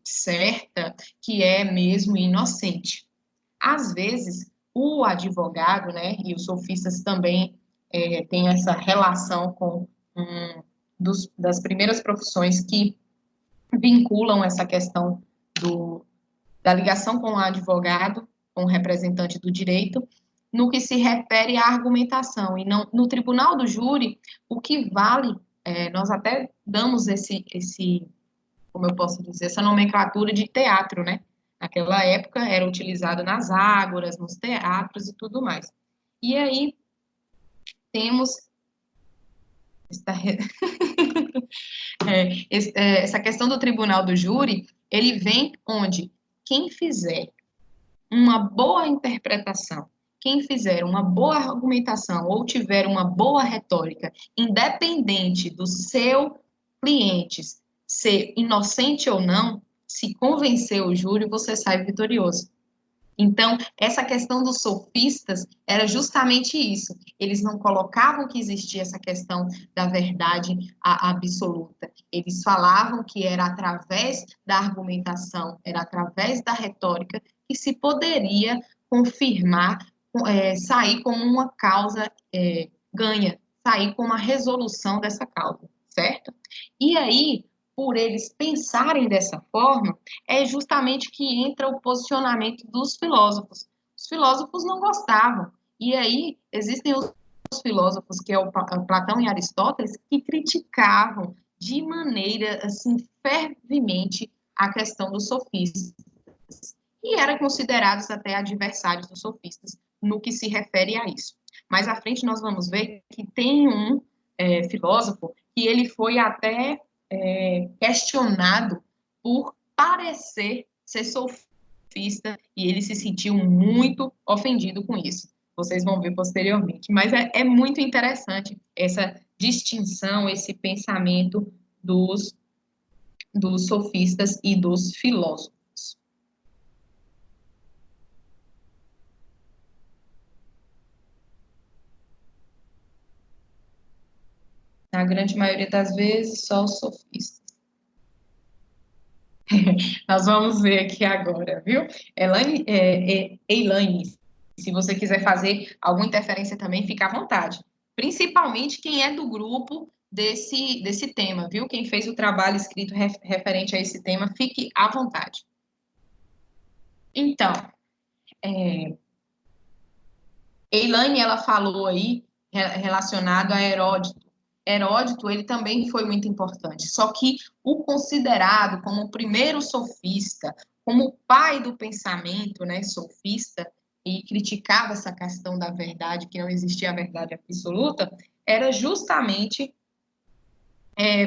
certa, que é mesmo inocente. Às vezes, o advogado, né, e os sofistas também têm essa relação com das primeiras profissões que vinculam essa questão da ligação com o advogado, com o representante do direito, no que se refere à argumentação. E não, no tribunal do júri, o que vale, nós até damos como eu posso dizer, essa nomenclatura de teatro, né? Naquela época era utilizado nas ágoras, nos teatros e tudo mais. E aí temos essa questão do tribunal do júri, ele vem onde quem fizer uma boa interpretação, quem fizer uma boa argumentação ou tiver uma boa retórica, independente do seu cliente ser inocente ou não, se convencer o júri, você sai vitorioso. Então, essa questão dos sofistas era justamente isso. Eles não colocavam que existia essa questão da verdade absoluta. Eles falavam que era através da argumentação, era através da retórica que se poderia confirmar, sair como uma causa ganha, sair como uma resolução dessa causa, certo? E aí, por eles pensarem dessa forma, é justamente que entra o posicionamento dos filósofos. Os filósofos não gostavam. E aí existem os filósofos, que é o Platão e Aristóteles, que criticavam de maneira, assim, fervemente a questão dos sofistas. E eram considerados até adversários dos sofistas no que se refere a isso. Mais à frente nós vamos ver que tem um filósofo que ele foi até questionado por parecer ser sofista, e ele se sentiu muito ofendido com isso. Vocês vão ver posteriormente. Mas é muito interessante essa distinção, esse pensamento dos sofistas e dos filósofos. Na grande maioria das vezes, só os sofistas. Nós vamos ver aqui agora, viu? Elaine, se você quiser fazer alguma interferência também, fica à vontade. Principalmente quem é do grupo desse tema, viu? Quem fez o trabalho escrito referente a esse tema, fique à vontade. Então, Elaine, ela falou aí relacionado a Heródoto. Heródoto, ele também foi muito importante, só que o considerado como o primeiro sofista, como o pai do pensamento, né, sofista, e criticava essa questão da verdade, que não existia a verdade absoluta, era justamente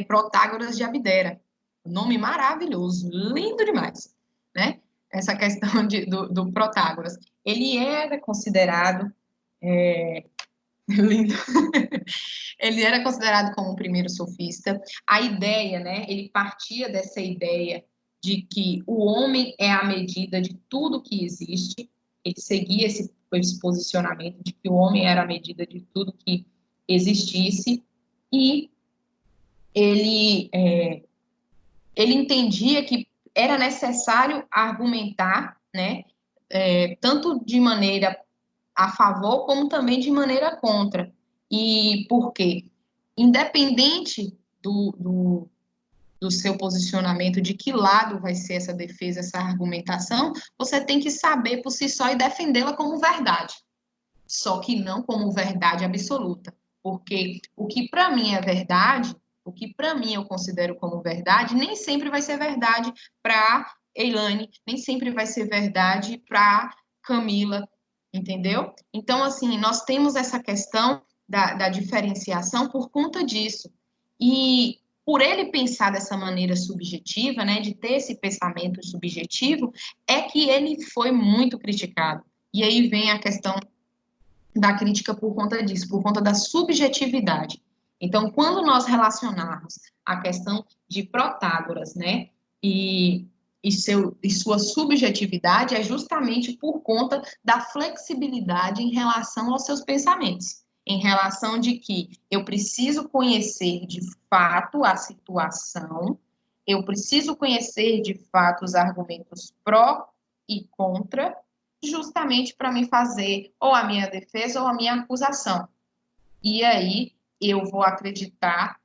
Protágoras de Abdera. Um nome maravilhoso, lindo demais, né? Essa questão do Protágoras. Ele era considerado lindo. Ele era considerado como o primeiro sofista. A ideia, né? Ele partia dessa ideia de que o homem é a medida de tudo que existe. Ele seguia esse posicionamento de que o homem era a medida de tudo que existisse. E ele entendia que era necessário argumentar, né? Tanto de maneira a favor, como também de maneira contra. E por quê? Independente do seu posicionamento, de que lado vai ser essa defesa, essa argumentação, você tem que saber por si só e defendê-la como verdade. Só que não como verdade absoluta. Porque o que para mim é verdade, o que para mim eu considero como verdade, nem sempre vai ser verdade para Elaine, nem sempre vai ser verdade para Camila, entendeu? Então, assim, nós temos essa questão da diferenciação por conta disso. E por ele pensar dessa maneira subjetiva, né, de ter esse pensamento subjetivo, é que ele foi muito criticado. E aí vem a questão da crítica por conta disso, por conta da subjetividade. Então, quando nós relacionarmos a questão de Protágoras, né, e sua subjetividade, é justamente por conta da flexibilidade em relação aos seus pensamentos, em relação de que eu preciso conhecer de fato a situação, eu preciso conhecer de fato os argumentos pró e contra, justamente para me fazer ou a minha defesa ou a minha acusação. E aí eu vou acreditar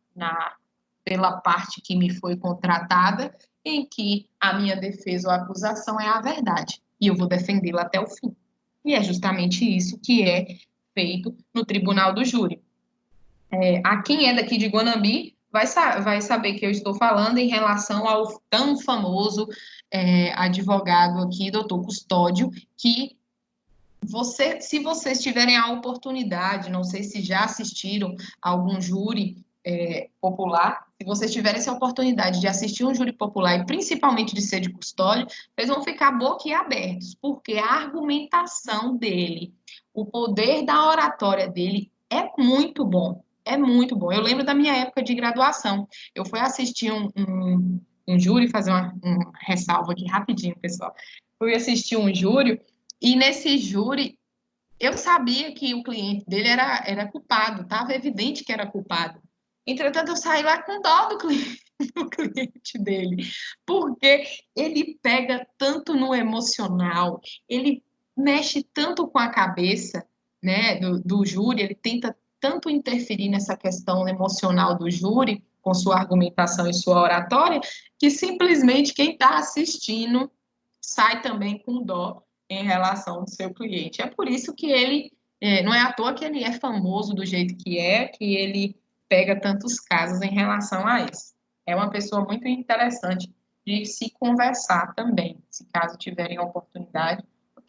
pela parte que me foi contratada, em que a minha defesa ou acusação é a verdade. E eu vou defendê-la até o fim. E é justamente isso que é feito no tribunal do júri. A quem é daqui de Guanambi vai saber que eu estou falando em relação ao tão famoso advogado aqui, doutor Custódio, que se vocês tiverem a oportunidade, não sei se já assistiram a algum júri popular, se vocês tiverem essa oportunidade de assistir um júri popular e principalmente de ser de Custódio, vocês vão ficar boquiabertos, porque a argumentação dele, o poder da oratória dele é muito bom, é muito bom. Eu lembro da minha época de graduação, eu fui assistir um júri, fazer uma ressalva aqui rapidinho, pessoal. Fui assistir um júri e nesse júri, eu sabia que o cliente dele era culpado, estava evidente que era culpado. Entretanto, eu saí lá com dó do cliente, do cliente dele, porque ele pega tanto no emocional, ele mexe tanto com a cabeça, né, do júri, ele tenta tanto interferir nessa questão emocional do júri, com sua argumentação e sua oratória, que simplesmente quem está assistindo sai também com dó em relação ao seu cliente. É por isso que ele, não é à toa que ele é famoso do jeito que ele pega tantos casos em relação a isso. É uma pessoa muito interessante de se conversar também, se caso tiverem a oportunidade.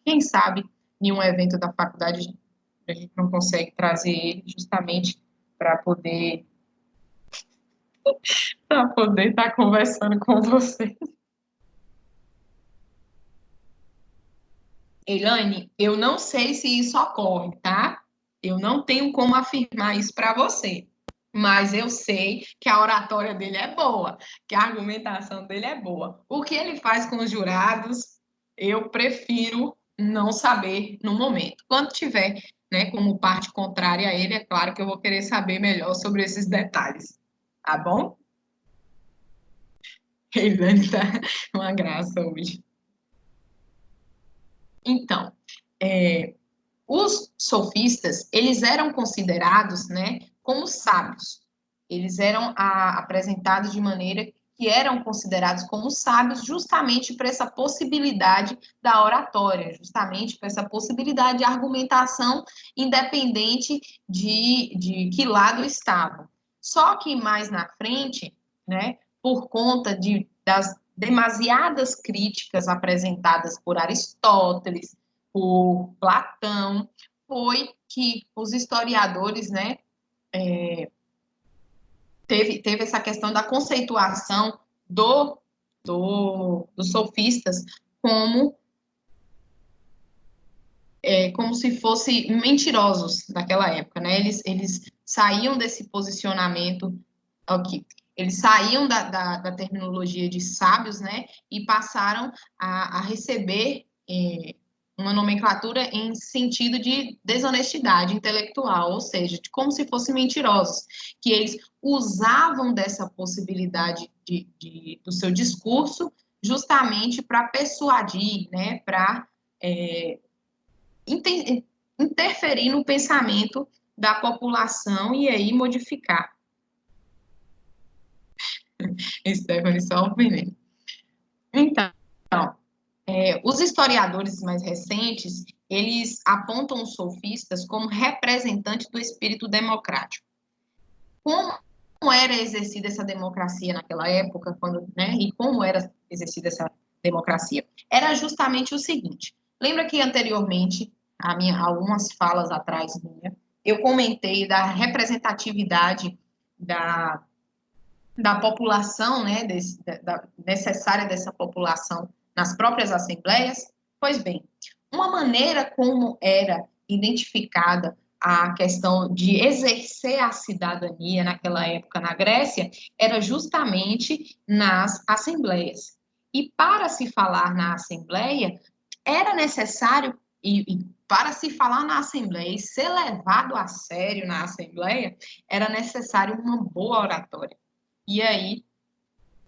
Quem sabe, em um evento da faculdade, a gente não consegue trazer ele justamente para poder estar tá conversando com você. Elaine, eu não sei se isso ocorre, tá? Eu não tenho como afirmar isso para você. Mas eu sei que a oratória dele é boa, que a argumentação dele é boa. O que ele faz com os jurados, eu prefiro não saber no momento. Quando tiver, né, como parte contrária a ele, é claro que eu vou querer saber melhor sobre esses detalhes. Tá bom? Elaine tá uma graça hoje. Então, os sofistas, eles eram considerados, né, como sábios. Eles eram apresentados de maneira que eram considerados como sábios justamente por essa possibilidade da oratória, justamente por essa possibilidade de argumentação independente de que lado estavam. Só que mais na frente, né, por conta das demasiadas críticas apresentadas por Aristóteles, por Platão, foi que os historiadores, né, teve essa questão da conceituação dos sofistas como, como se fossem mentirosos daquela época, né? Eles saíam desse posicionamento aqui. Eles saíam da terminologia de sábios, né, e passaram a receber uma nomenclatura em sentido de desonestidade intelectual, ou seja, de como se fossem mentirosos, que eles usavam dessa possibilidade do seu discurso justamente para persuadir, né, para interferir no pensamento da população e aí modificar. Stephanie, só um veneno. Então, os historiadores mais recentes, eles apontam os sofistas como representantes do espírito democrático. Como era exercida essa democracia naquela época, né, e como era exercida essa democracia? Era justamente o seguinte, lembra que anteriormente, algumas falas atrás minha, eu comentei da representatividade da população, né, necessária dessa população nas próprias assembleias? Pois bem, uma maneira como era identificada a questão de exercer a cidadania naquela época na Grécia era justamente nas assembleias. E para se falar na assembleia, era necessário, e para se falar na assembleia e ser levado a sério na assembleia, era necessário uma boa oratória. E aí,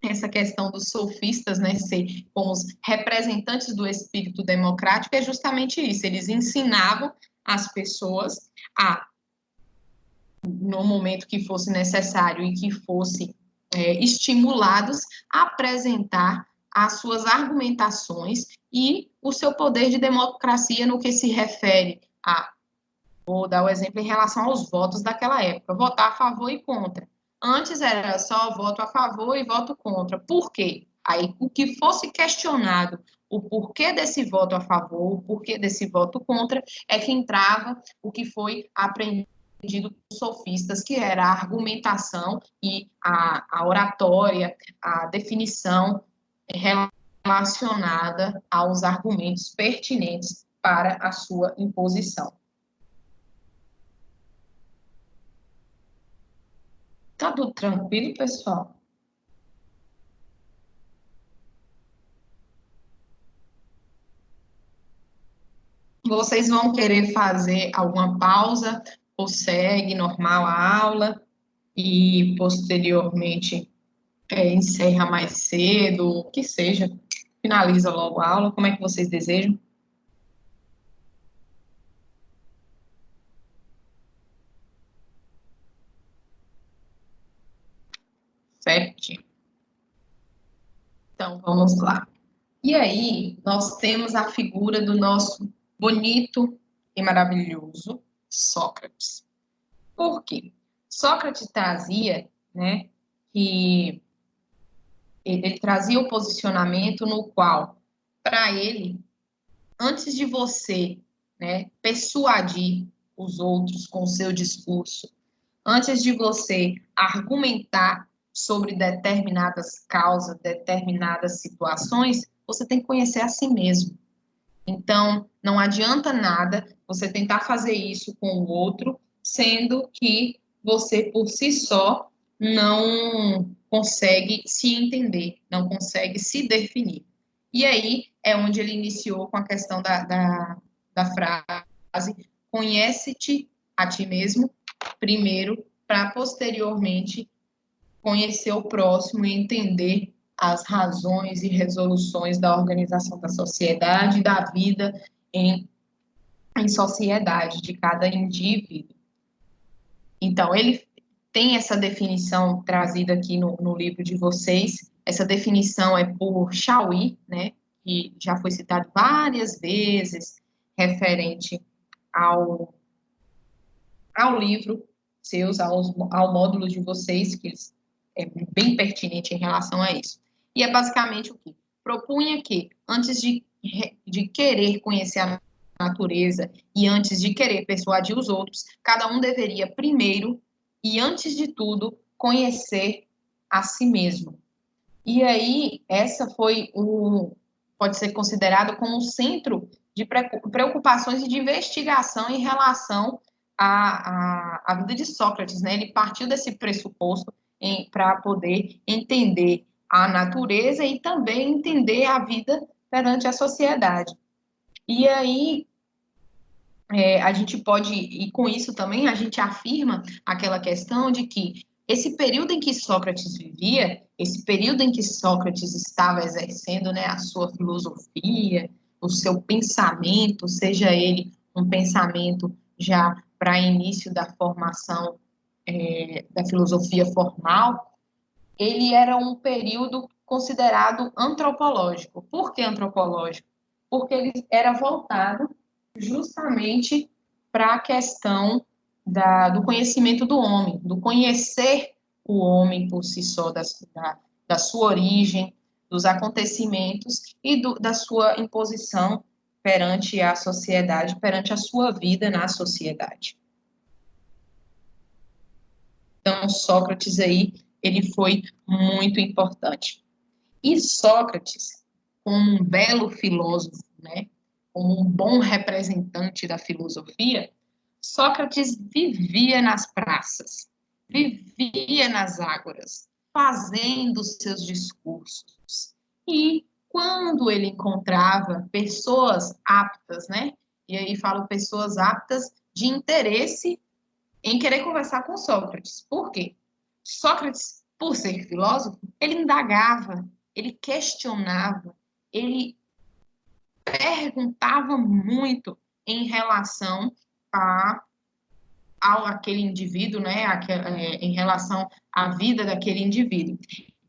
essa questão dos sofistas, né, ser como os representantes do espírito democrático, é justamente isso. Eles ensinavam as pessoas a, no momento que fosse necessário e que fosse estimulados, a apresentar as suas argumentações e o seu poder de democracia no que se refere a, vou dar o exemplo em relação aos votos daquela época, votar a favor e contra. Antes era só voto a favor e voto contra. Por quê? Aí, o que fosse questionado, o porquê desse voto a favor, o porquê desse voto contra, é que entrava o que foi aprendido por sofistas, que era a argumentação e a oratória, a definição relacionada aos argumentos pertinentes para a sua imposição. Tá tudo tranquilo, pessoal? Vocês vão querer fazer alguma pausa ou segue normal a aula e posteriormente encerra mais cedo, o que seja, finaliza logo a aula, como é que vocês desejam? Certo? Então, vamos lá. E aí, nós temos a figura do nosso bonito e maravilhoso Sócrates. Por quê? Sócrates trazia, né, que ele trazia o posicionamento no qual, para ele, antes de você, né, persuadir os outros com o seu discurso, antes de você argumentar sobre determinadas causas, determinadas situações, você tem que conhecer a si mesmo. Então, não adianta nada você tentar fazer isso com o outro, sendo que você, por si só, não consegue se entender, não consegue se definir. E aí é onde ele iniciou com a questão da frase: conhece-te a ti mesmo primeiro, para posteriormente conhecer o próximo e entender as razões e resoluções da organização da sociedade, da vida em sociedade, de cada indivíduo. Então, ele tem essa definição trazida aqui no livro de vocês. Essa definição é por Chauí, né, que já foi citado várias vezes, referente ao livro seus, ao módulo de vocês, que é bem pertinente em relação a isso. E é basicamente o que? Propunha que, antes de querer conhecer a natureza e antes de querer persuadir os outros, cada um deveria primeiro e antes de tudo conhecer a si mesmo. E aí, essa foi pode ser considerado como um centro de preocupações e de investigação em relação à vida de Sócrates, né? Ele partiu desse pressuposto para poder entender a natureza e também entender a vida perante a sociedade. E aí, a gente pode, e com isso também a gente afirma aquela questão de que esse período em que Sócrates vivia, esse período em que Sócrates estava exercendo, né, a sua filosofia, o seu pensamento, seja ele um pensamento já para início da formação da filosofia formal, ele era um período considerado antropológico. Por que antropológico? Porque ele era voltado justamente para a questão do conhecimento do homem, do conhecer o homem por si só, da sua origem, dos acontecimentos e da sua imposição perante a sociedade, perante a sua vida na sociedade. Então, Sócrates aí, ele foi muito importante. E Sócrates, como um belo filósofo, né, como um bom representante da filosofia, Sócrates vivia nas praças, vivia nas ágoras, fazendo seus discursos. E quando ele encontrava pessoas aptas, né, e aí falo pessoas aptas de interesse em querer conversar com Sócrates. Por quê? Sócrates, por ser filósofo, ele indagava, ele questionava, ele perguntava muito em relação ao aquele indivíduo, né, em relação à vida daquele indivíduo.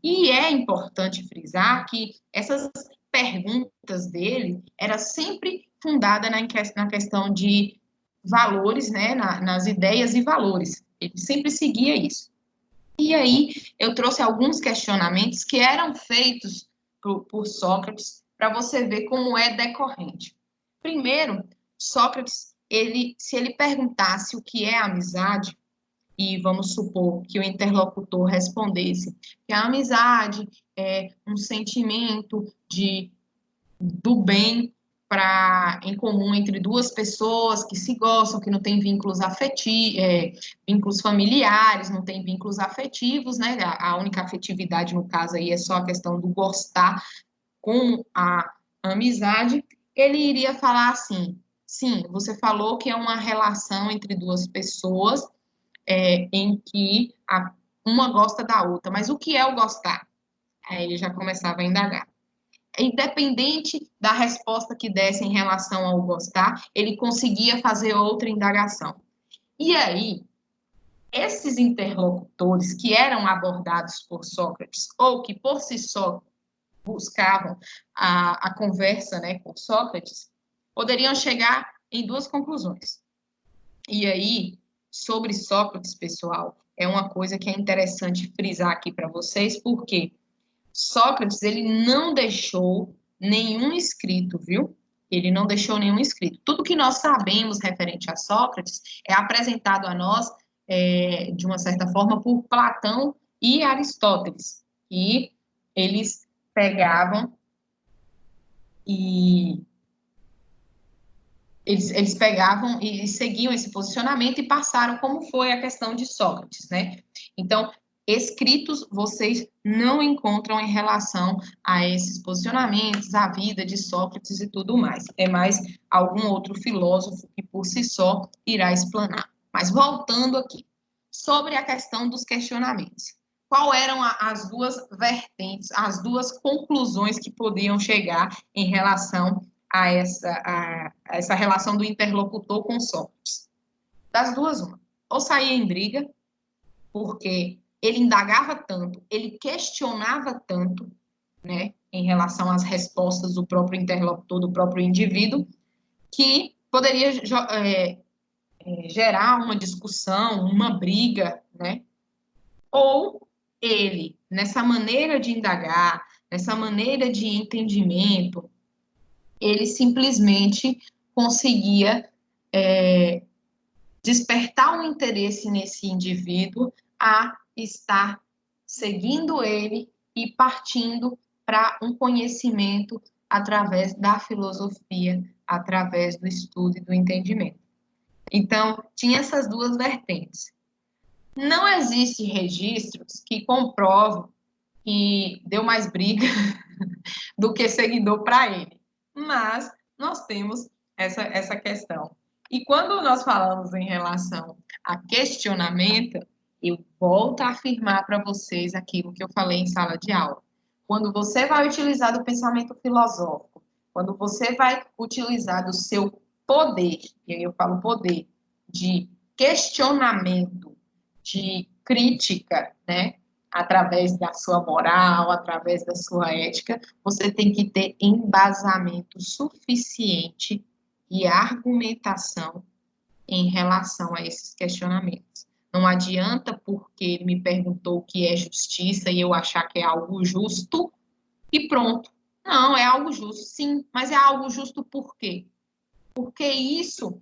E é importante frisar que essas perguntas dele era sempre fundada na questão de valores, né, nas ideias e valores. Ele sempre seguia isso. E aí eu trouxe alguns questionamentos que eram feitos por Sócrates para você ver como é decorrente. Primeiro, Sócrates, se ele perguntasse o que é amizade, e vamos supor que o interlocutor respondesse que a amizade é um sentimento do bem em comum entre duas pessoas que se gostam, que não tem vínculos vínculos familiares, não tem vínculos afetivos, né? A única afetividade, no caso aí, é só a questão do gostar com a amizade. Ele iria falar assim: sim, você falou que é uma relação entre duas pessoas em que uma gosta da outra, mas o que é o gostar? Aí ele já começava a indagar. Independente da resposta que desse em relação ao gostar, ele conseguia fazer outra indagação. E aí, esses interlocutores que eram abordados por Sócrates, ou que por si só buscavam a conversa, né, com Sócrates, poderiam chegar em duas conclusões. E aí, sobre Sócrates, pessoal, é uma coisa que é interessante frisar aqui para vocês, porque Sócrates, ele não deixou nenhum escrito, viu? Ele não deixou nenhum escrito. Tudo que nós sabemos referente a Sócrates é apresentado a nós, de uma certa forma, por Platão e Aristóteles, que eles pegavam e eles pegavam e seguiam esse posicionamento e passaram como foi a questão de Sócrates, né? Então, escritos vocês não encontram em relação a esses posicionamentos, a vida de Sócrates e tudo mais. É mais algum outro filósofo que por si só irá explanar. Mas voltando aqui, sobre a questão dos questionamentos. Qual eram as duas vertentes, as duas conclusões que podiam chegar em relação a essa relação do interlocutor com Sócrates? Das duas, uma. Ou saía em briga, porque ele indagava tanto, ele questionava tanto, né, em relação às respostas do próprio interlocutor, do próprio indivíduo, que poderia gerar uma discussão, uma briga, né? Ou ele, nessa maneira de indagar, nessa maneira de entendimento, ele simplesmente conseguia despertar um interesse nesse indivíduo a estar seguindo ele e partindo para um conhecimento através da filosofia, através do estudo e do entendimento. Então, tinha essas duas vertentes. Não existe registros que comprovam que deu mais briga do que seguidor para ele, mas nós temos essa questão. E quando nós falamos em relação a questionamento, eu volto a afirmar para vocês aquilo que eu falei em sala de aula. Quando você vai utilizar do pensamento filosófico, quando você vai utilizar do seu poder, e aí eu falo poder, de questionamento, de crítica, né, através da sua moral, através da sua ética, você tem que ter embasamento suficiente e argumentação em relação a esses questionamentos. Não adianta porque ele me perguntou o que é justiça e eu achar que é algo justo e pronto. Não, é algo justo, sim, mas é algo justo por quê? Porque isso,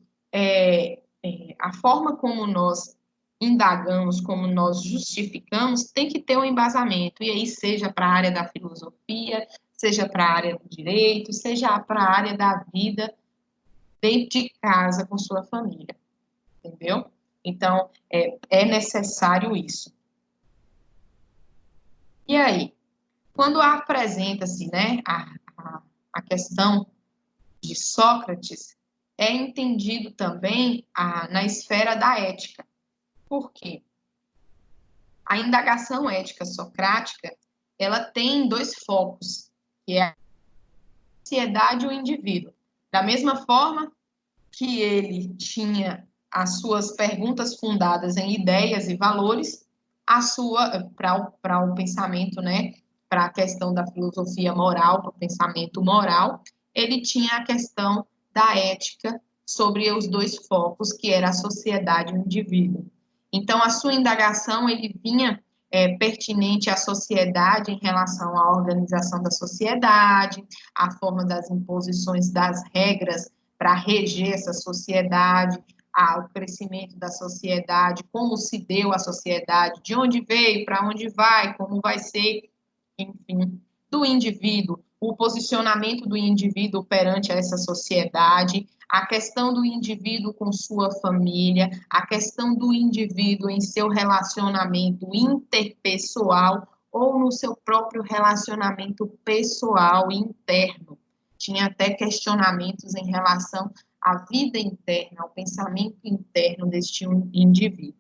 a forma como nós indagamos, como nós justificamos, tem que ter um embasamento, e aí seja para a área da filosofia, seja para a área do direito, seja para a área da vida dentro de casa com sua família, entendeu? Então, é necessário isso. E aí, quando apresenta-se, né, a questão de Sócrates, é entendido também na esfera da ética. Por quê? A indagação ética socrática, ela tem dois focos, que é a sociedade e o indivíduo. Da mesma forma que ele tinha as suas perguntas fundadas em ideias e valores, para o pensamento, né, para a questão da filosofia moral, para o pensamento moral, ele tinha a questão da ética sobre os dois focos, que era a sociedade e o indivíduo. Então, a sua indagação, ele vinha pertinente à sociedade em relação à organização da sociedade, à forma das imposições das regras para reger essa sociedade, ao crescimento da sociedade, como se deu a sociedade, de onde veio, para onde vai, como vai ser, enfim, do indivíduo, o posicionamento do indivíduo perante essa sociedade, a questão do indivíduo com sua família, a questão do indivíduo em seu relacionamento interpessoal ou no seu próprio relacionamento pessoal interno. Tinha até questionamentos em relação à vida interna, ao pensamento interno deste indivíduo.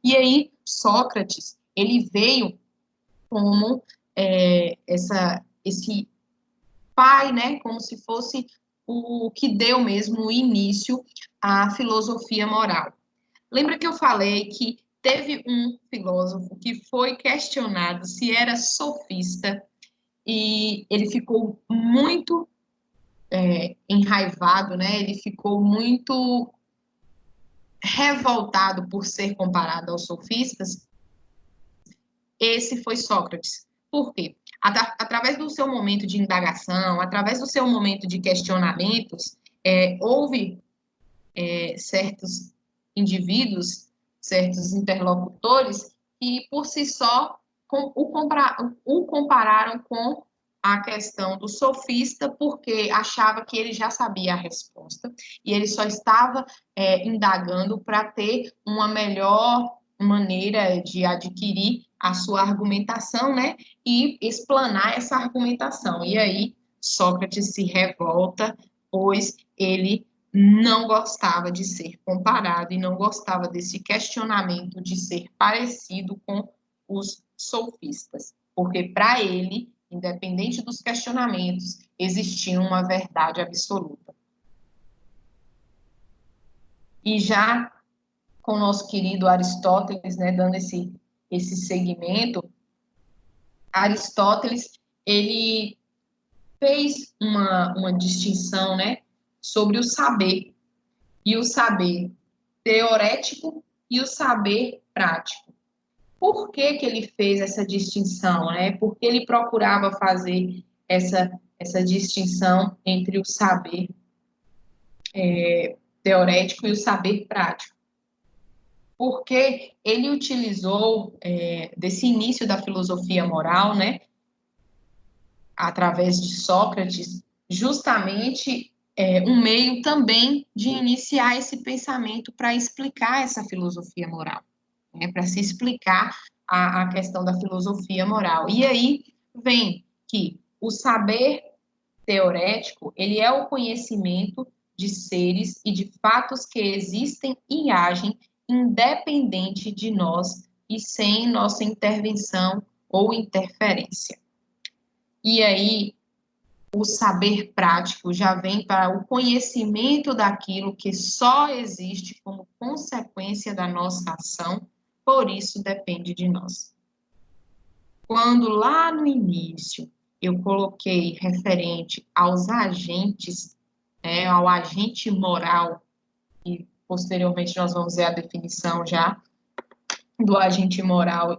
E aí, Sócrates, ele veio como esse pai, né, como se fosse o que deu mesmo o início à filosofia moral. Lembra que eu falei que teve um filósofo que foi questionado se era sofista e ele ficou muito enraivado, né? Ele ficou muito revoltado por ser comparado aos sofistas. Esse foi Sócrates. Por quê? Através do seu momento de indagação, através do seu momento de questionamentos, houve certos indivíduos, certos interlocutores, que por si só o compararam com a questão do sofista, porque achava que ele já sabia a resposta, e ele só estava indagando para ter uma melhor maneira de adquirir a sua argumentação, né, e explanar essa argumentação. E aí, Sócrates se revolta, pois ele não gostava de ser comparado e não gostava desse questionamento de ser parecido com os sofistas, porque para ele, independente dos questionamentos, existia uma verdade absoluta. E já com o nosso querido Aristóteles, né, dando esse segmento, Aristóteles, ele fez uma distinção, né, sobre o saber, e o saber teorético e o saber prático. Por que que ele fez essa distinção, né? Porque ele procurava fazer essa distinção entre o saber teorético e o saber prático. Porque ele utilizou desse início da filosofia moral, né, através de Sócrates, justamente um meio também de iniciar esse pensamento para explicar essa filosofia moral, né, para se explicar a questão da filosofia moral. E aí vem que o saber teorético, ele é o conhecimento de seres e de fatos que existem e agem independente de nós e sem nossa intervenção ou interferência. E aí, o saber prático já vem para o conhecimento daquilo que só existe como consequência da nossa ação, por isso depende de nós. Quando lá no início eu coloquei referente aos agentes, ao agente moral, e posteriormente nós vamos ver a definição já do agente moral,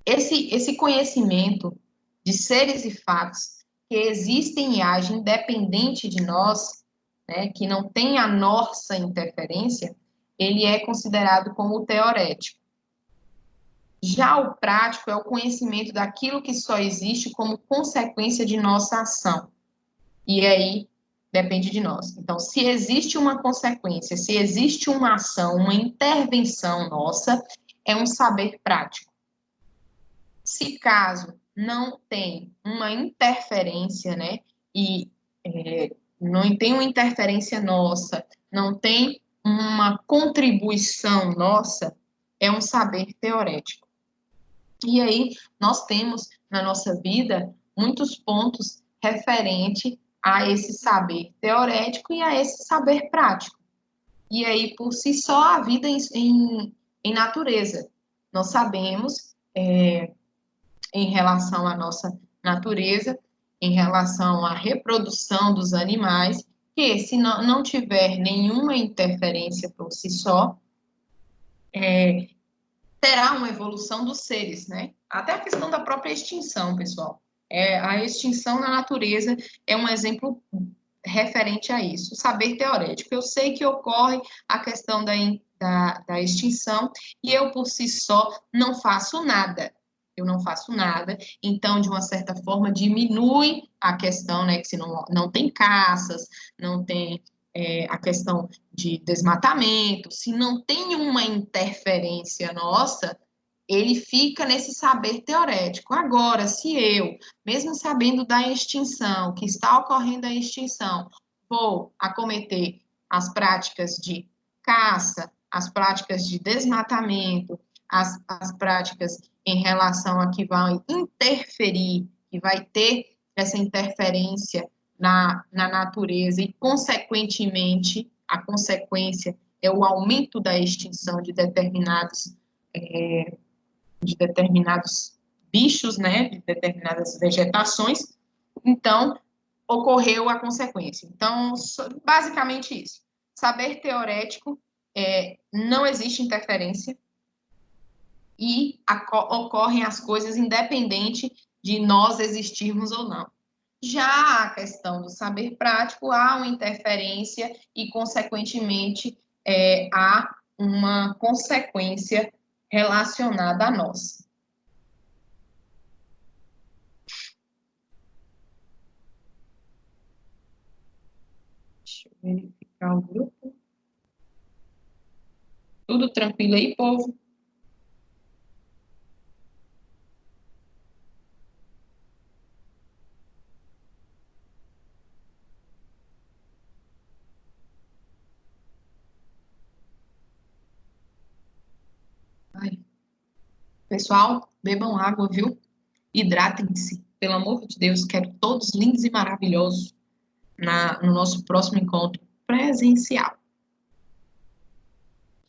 esse conhecimento de seres e fatos que existem e agem independente de nós, né, que não tem a nossa interferência, ele é considerado como teorético. Já o prático é o conhecimento daquilo que só existe como consequência de nossa ação. E aí depende de nós. Então, se existe uma consequência, se existe uma ação, uma intervenção nossa, é um saber prático. Se caso não tem uma interferência, né, e não tem uma interferência nossa, não tem uma contribuição nossa, é um saber teorético. E aí nós temos na nossa vida muitos pontos referente a esse saber teorético e a esse saber prático. E aí, por si só, a vida em natureza. Nós sabemos, em relação à nossa natureza, em relação à reprodução dos animais, que se não tiver nenhuma interferência por si só, terá uma evolução dos seres, né? Até a questão da própria extinção, pessoal. A extinção na natureza é um exemplo referente a isso. O saber teorético. Eu sei que ocorre a questão da extinção e eu, por si só, não faço nada. Eu não faço nada, então, de uma certa forma, diminui a questão, né, que se não tem caças, não tem a questão de desmatamento, se não tem uma interferência nossa, ele fica nesse saber teorético. Agora, se eu, mesmo sabendo da extinção, que está ocorrendo a extinção, vou acometer as práticas de caça, as práticas de desmatamento, as práticas em relação a que vai interferir, que vai ter essa interferência na natureza e, consequentemente, a consequência é o aumento da extinção de determinados bichos, né, de determinadas vegetações, então, ocorreu a consequência. Então, basicamente isso. Saber teorético, não existe interferência e ocorrem as coisas independente de nós existirmos ou não. Já a questão do saber prático, há uma interferência e, consequentemente, há uma consequência relacionada a nós. verificar o grupo. Tudo tranquilo aí, povo? Ai. Pessoal, bebam água, viu? Hidratem-se. Pelo amor de Deus, quero todos lindos e maravilhosos no nosso próximo encontro presencial.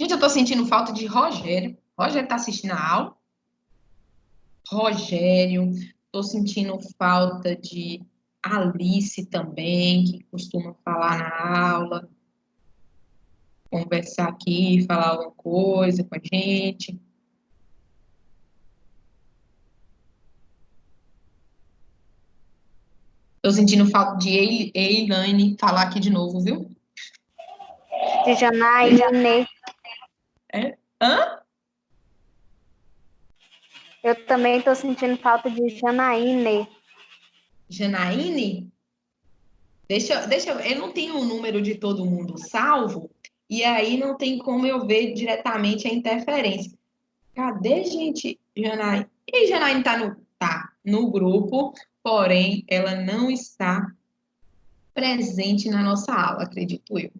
Gente, eu tô sentindo falta de Rogério. Rogério tá assistindo a aula? Rogério. Tô sentindo falta de Alice também, que costuma falar na aula. Conversar aqui, falar alguma coisa com a gente. Tô sentindo falta de Elaine falar aqui de novo, viu? De Janaíne. Hã? Eu também estou sentindo falta de Janaíne. Janaíne? Eu não tenho o número de todo mundo salvo, e aí não tem como eu ver diretamente a interferência. Cadê, gente? Janaíne. E Janaíne tá no grupo, porém, ela não está presente na nossa aula, acredito eu.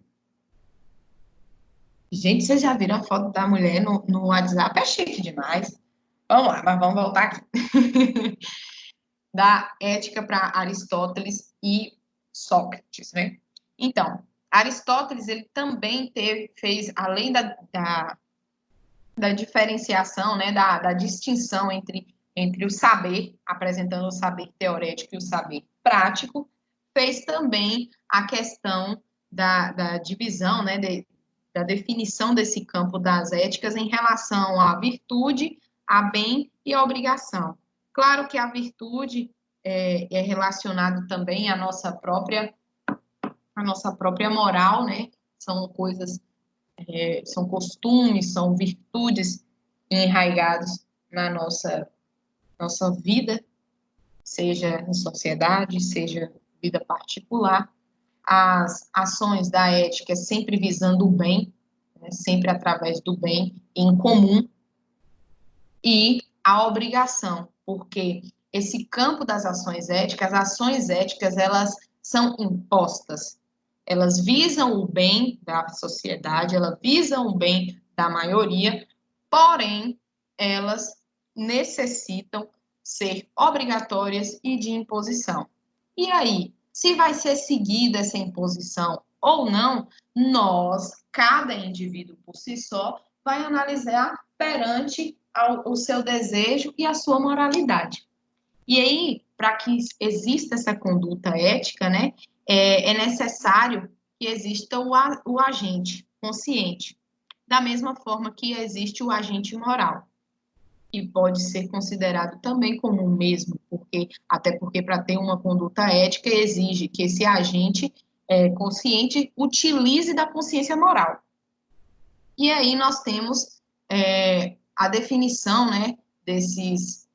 Gente, vocês já viram a foto da mulher no WhatsApp? É chique demais. Vamos lá, mas vamos voltar aqui. Da ética para Aristóteles e Sócrates, né? Então, Aristóteles, ele também fez, além da diferenciação, né, da distinção entre o saber, apresentando o saber teorético e o saber prático, fez também a questão da divisão, né, da definição desse campo das éticas em relação à virtude, a bem e à obrigação. Claro que a virtude é relacionada também à nossa própria moral, né? São coisas, são costumes, são virtudes enraigados na nossa vida, seja em sociedade, seja vida particular. As ações da ética sempre visando o bem, né? Sempre através do bem em comum, e a obrigação, porque esse campo das ações éticas, as ações éticas, elas são impostas, elas visam o bem da sociedade, elas visam o bem da maioria, porém, elas necessitam ser obrigatórias e de imposição. E aí, se vai ser seguida essa imposição ou não, nós, cada indivíduo por si só, vai analisar perante o seu desejo e a sua moralidade. E aí, para que exista essa conduta ética, né, é necessário que exista o agente consciente, da mesma forma que existe o agente moral, que pode ser considerado também como o mesmo, até porque para ter uma conduta ética exige que esse agente consciente utilize da consciência moral. E aí nós temos a definição, né, desses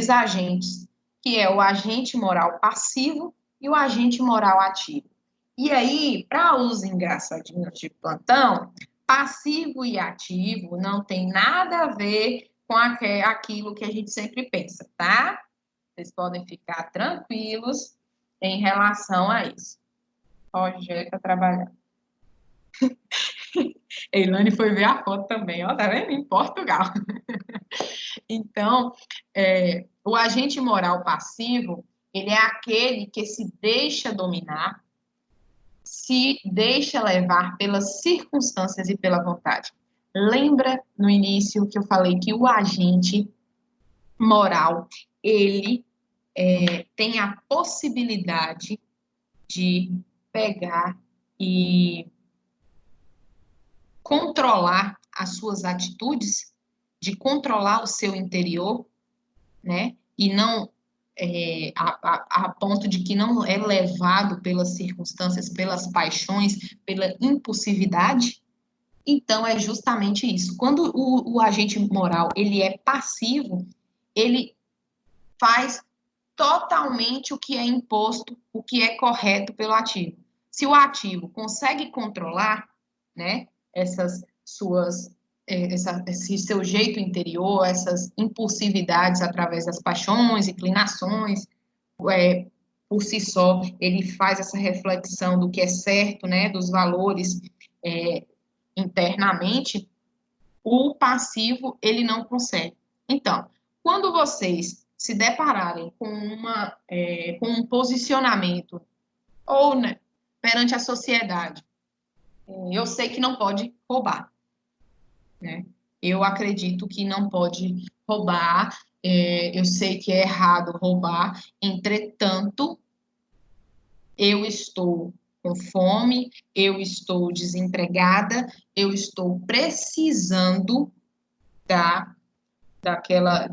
agentes, que é o agente moral passivo e o agente moral ativo. E aí, para os engraçadinhos de plantão, passivo e ativo não tem nada a ver com aquilo que a gente sempre pensa, tá? Vocês podem ficar tranquilos em relação a isso. Rogério está trabalhando. Eilane foi ver a foto também, ó, tá vendo? Em Portugal. Então, o agente moral passivo, ele é aquele que se deixa dominar, se deixa levar pelas circunstâncias e pela vontade. Lembra no início que eu falei que o agente moral, ele tem a possibilidade de pegar e controlar as suas atitudes, de controlar o seu interior, né? E não a ponto de que não é levado pelas circunstâncias, pelas paixões, pela impulsividade. Então, é justamente isso. Quando o agente moral ele é passivo, ele faz totalmente o que é imposto, o que é correto pelo ativo. Se o ativo consegue controlar, né, esse seu jeito interior, essas impulsividades através das paixões, inclinações, por si só, ele faz essa reflexão do que é certo, né, dos valores internamente, o passivo, ele não consegue. Então, quando vocês se depararem com um posicionamento, ou, né, perante a sociedade, eu sei que não pode roubar, né? Eu acredito que não pode roubar, eu sei que é errado roubar, entretanto, eu estou com fome, eu estou desempregada, eu estou precisando daquela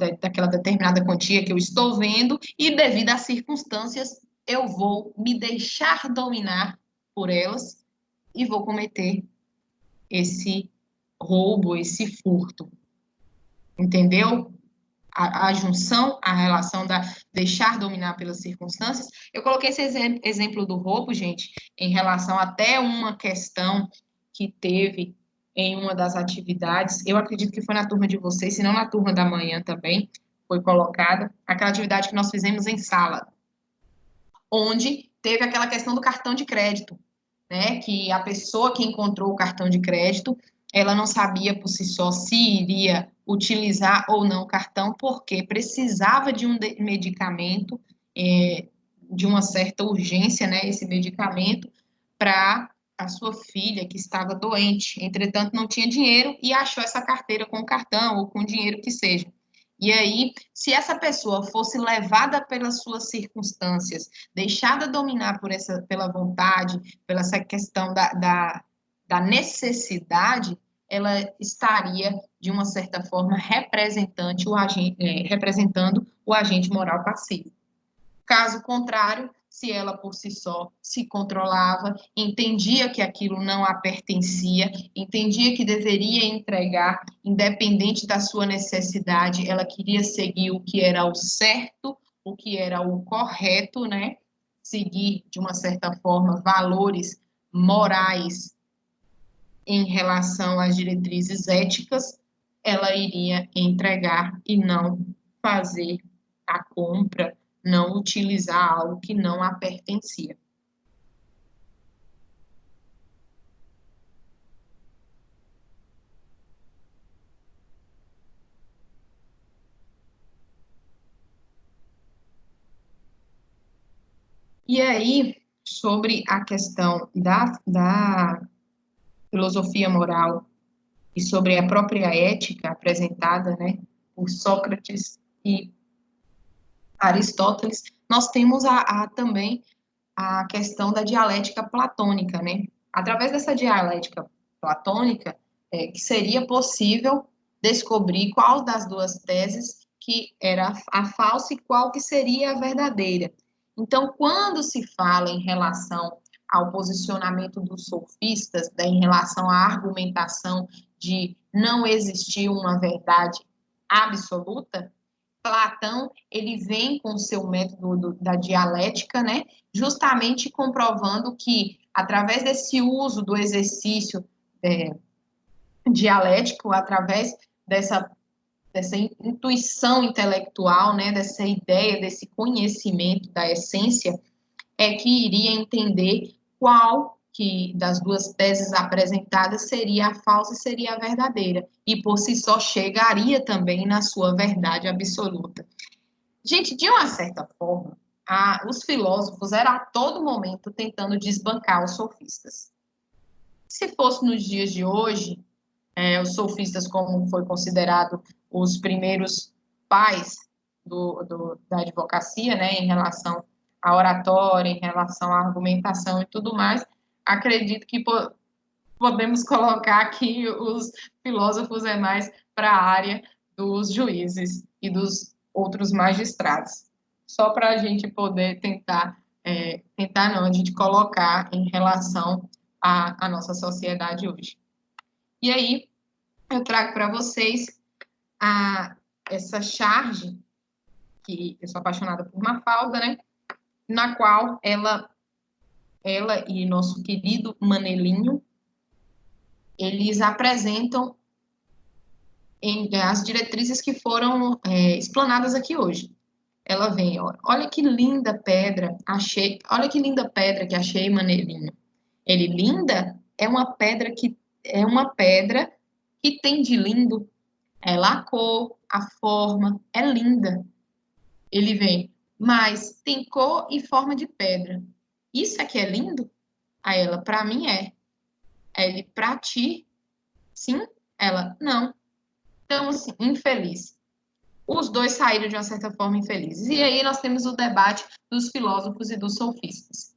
determinada quantia que eu estou vendo, e devido às circunstâncias, eu vou me deixar dominar por elas e vou cometer esse roubo, esse furto. Entendeu? A junção, a relação da deixar dominar pelas circunstâncias. Eu coloquei esse exemplo do roubo, gente, em relação até uma questão que teve em uma das atividades, eu acredito que foi na turma de vocês, se não na turma da manhã também, foi colocada, aquela atividade que nós fizemos em sala, onde teve aquela questão do cartão de crédito, né, que a pessoa que encontrou o cartão de crédito, ela não sabia por si só se iria utilizar ou não o cartão, porque precisava de um medicamento, de uma certa urgência, né, esse medicamento, para a sua filha que estava doente. Entretanto, não tinha dinheiro e achou essa carteira com cartão ou com dinheiro que seja. E aí, se essa pessoa fosse levada pelas suas circunstâncias, deixada dominar pela vontade, pela essa questão da necessidade, ela estaria, de uma certa forma, representando o agente moral passivo. Caso contrário, se ela por si só se controlava, entendia que aquilo não a pertencia, entendia que deveria entregar, independente da sua necessidade, ela queria seguir o que era o certo, o que era o correto, né? Seguir, de uma certa forma, valores morais em relação às diretrizes éticas, ela iria entregar e não fazer a compra, não utilizar algo que não a pertencia. E aí, sobre a questão da filosofia moral e sobre a própria ética apresentada, né, por Sócrates e Aristóteles, nós temos também a questão da dialética platônica, né? Através dessa dialética platônica, que seria possível descobrir qual das duas teses que era a falsa e qual que seria a verdadeira. Então, quando se fala em relação ao posicionamento dos sofistas, né, em relação à argumentação de não existir uma verdade absoluta, Platão, ele vem com o seu método da dialética, né, justamente comprovando que, através desse uso do exercício dialético, através dessa intuição intelectual, né, dessa ideia, desse conhecimento da essência, é que iria entender qual que das duas teses apresentadas seria a falsa e seria a verdadeira, e por si só chegaria também na sua verdade absoluta. Gente, de uma certa forma, os filósofos eram a todo momento tentando desbancar os sofistas. Se fosse nos dias de hoje, os sofistas, como foi considerado os primeiros pais da advocacia, né, em relação à oratória, em relação à argumentação e tudo mais, acredito que podemos colocar que os filósofos é mais para a área dos juízes e dos outros magistrados. Só para a gente poder a gente colocar em relação à nossa sociedade hoje. E aí, eu trago para vocês essa charge, que eu sou apaixonada por Mafalda, né? Na qual ela ela e nosso querido Manelinho, eles apresentam as diretrizes que foram explanadas aqui hoje. Ela vem, ó, olha que linda pedra, achei, olha que linda pedra que achei, Manelinho. Ele, linda, é uma pedra que tem de lindo, ela a cor, a forma, é linda. Ele vem, mas tem cor e forma de pedra. Isso aqui é lindo? Aí ela, para mim é. Aí ele, para ti, sim? Ela, não. Então, assim, infeliz. Os dois saíram de uma certa forma infelizes. E aí nós temos o debate dos filósofos e dos sofistas.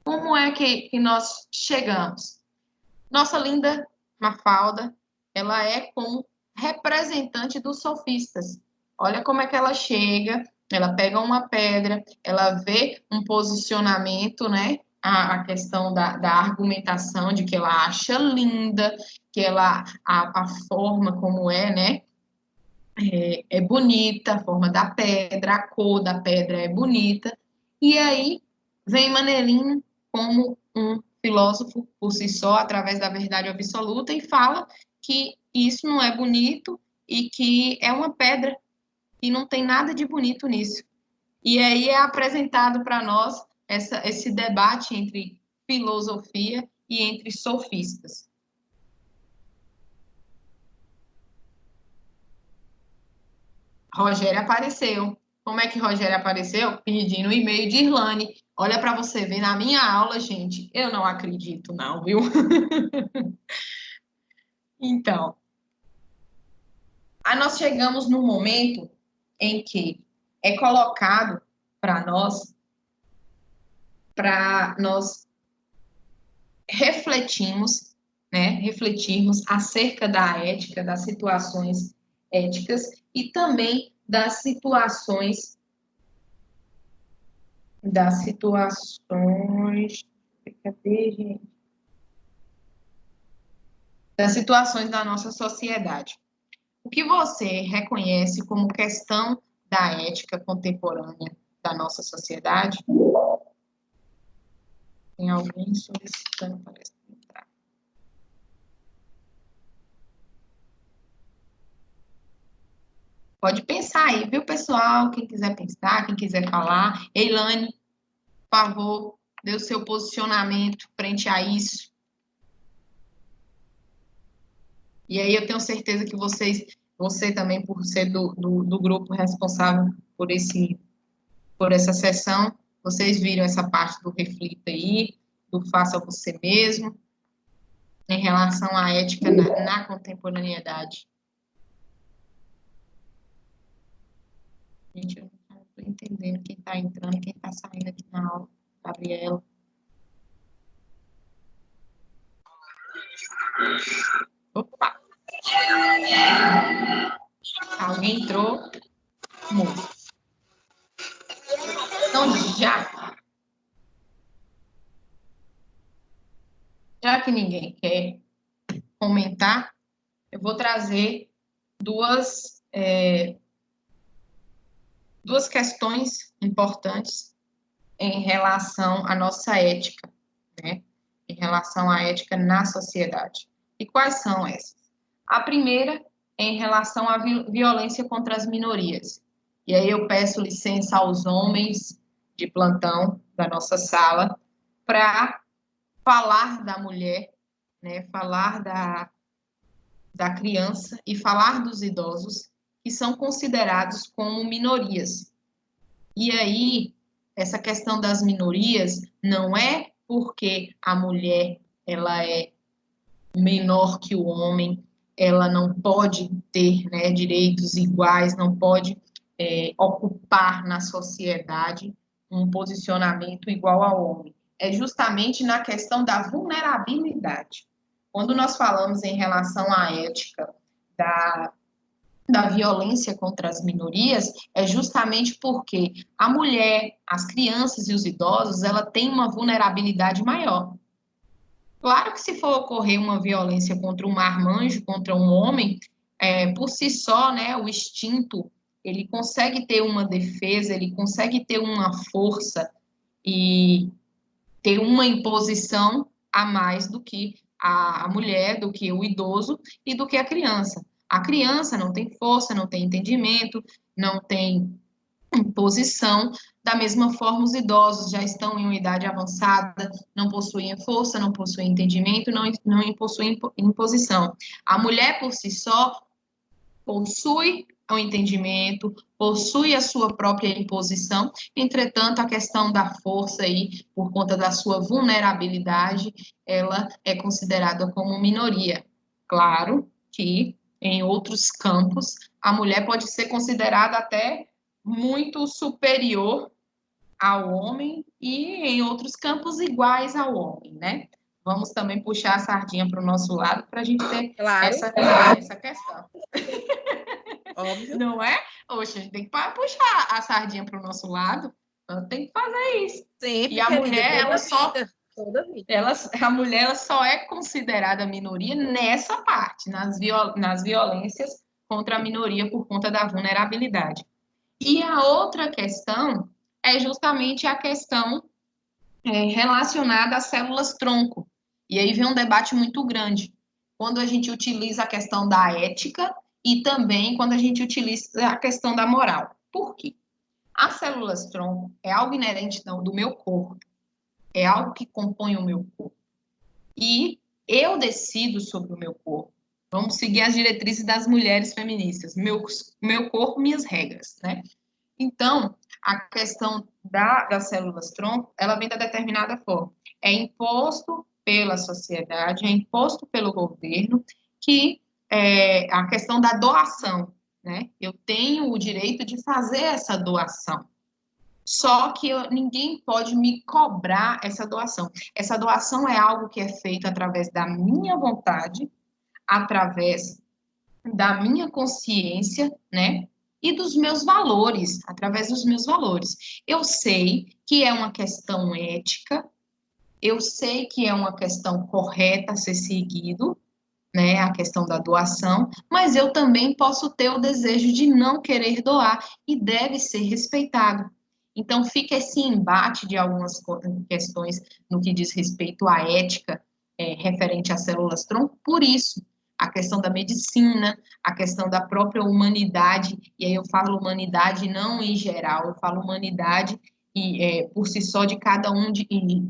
Como é que nós chegamos? Nossa linda Mafalda, ela é como representante dos sofistas. Olha como é que ela chega, ela pega uma pedra, ela vê um posicionamento, né? A questão da argumentação de que ela acha linda, que a forma como é, né? É bonita, a forma da pedra, a cor da pedra é bonita. E aí vem Manelinho como um filósofo por si só, através da verdade absoluta, e fala que isso não é bonito e que é uma pedra e não tem nada de bonito nisso. E aí é apresentado para nós esse debate entre filosofia e entre sofistas. Rogério apareceu. Como é que Rogério apareceu? Pedindo o e-mail de Irlane. Olha para você ver na minha aula, gente. Eu não acredito, não, viu? Então, aí nós chegamos no momento em que é colocado para nós refletirmos, né? Refletirmos acerca da ética, das situações éticas e também das situações cadê, gente? Das situações da nossa sociedade. O que você reconhece como questão da ética contemporânea da nossa sociedade? Tem alguém solicitando para entrar. Pode pensar aí, viu, pessoal? Quem quiser pensar, quem quiser falar. Eilane, por favor, dê o seu posicionamento frente a isso. E aí eu tenho certeza que você também, por ser do grupo responsável por essa sessão, vocês viram essa parte do reflita aí, do faça você mesmo, em relação à ética na contemporaneidade. Gente, eu não estou entendendo quem está entrando e quem está saindo aqui na aula. Gabriela. Opa! Alguém entrou? Muda. Então, já que ninguém quer comentar, eu vou trazer duas questões importantes em relação à nossa ética, né? Em relação à ética na sociedade. E quais são essas? A primeira é em relação à violência contra as minorias. E aí eu peço licença aos homens de plantão da nossa sala para falar da mulher, né? Falar da criança e falar dos idosos que são considerados como minorias. E aí, essa questão das minorias não é porque a mulher ela é menor que o homem, ela não pode ter, né, direitos iguais, não pode ocupar na sociedade um posicionamento igual ao homem. É justamente na questão da vulnerabilidade. Quando nós falamos em relação à ética da violência contra as minorias, é justamente porque a mulher, as crianças e os idosos, ela tem uma vulnerabilidade maior. Claro que se for ocorrer uma violência contra um marmanjo, contra um homem, por si só, né, o instinto, ele consegue ter uma defesa, ele consegue ter uma força e ter uma imposição a mais do que a mulher, do que o idoso e do que a criança. A criança não tem força, não tem entendimento, não tem imposição. Da mesma forma, os idosos já estão em uma idade avançada, não possuem força, não possuem entendimento, não possuem imposição. A mulher, por si só, possui o entendimento, possui a sua própria imposição, entretanto, a questão da força aí, por conta da sua vulnerabilidade, ela é considerada como minoria. Claro que em outros campos, a mulher pode ser considerada até muito superior ao homem e em outros campos iguais ao homem, né? Vamos também puxar a sardinha para o nosso lado para a gente ter Claro. essa questão. Óbvio. Não é? Oxe, a gente tem que puxar a sardinha para o nosso lado, então tem que fazer isso. Sempre, E a querida, mulher, ela só... Toda vida. A mulher ela só é considerada minoria nessa parte, nas violências contra a minoria por conta da vulnerabilidade. E a outra questão é justamente a questão relacionada às células-tronco. E aí vem um debate muito grande. Quando a gente utiliza a questão da ética e também quando a gente utiliza a questão da moral. Por quê? As células-tronco é algo inerente do meu corpo, é algo que compõe o meu corpo. E eu decido sobre o meu corpo. Vamos seguir as diretrizes das mulheres feministas. Meu corpo, minhas regras, né? Então, a questão das células-tronco, ela vem da determinada forma. É imposto pela sociedade, é imposto pelo governo, que a questão da doação, né? Eu tenho o direito de fazer essa doação. Só que ninguém pode me cobrar essa doação. Essa doação é algo que é feito através da minha vontade, através da minha consciência, né? E dos meus valores, através dos meus valores. Eu sei que é uma questão ética, eu sei que é uma questão correta a ser seguido, né? A questão da doação, mas eu também posso ter o desejo de não querer doar e deve ser respeitado. Então, fica esse embate de algumas questões no que diz respeito à ética referente às células-tronco, por isso, a questão da medicina, a questão da própria humanidade, e aí eu falo humanidade não em geral, eu falo humanidade por si só de cada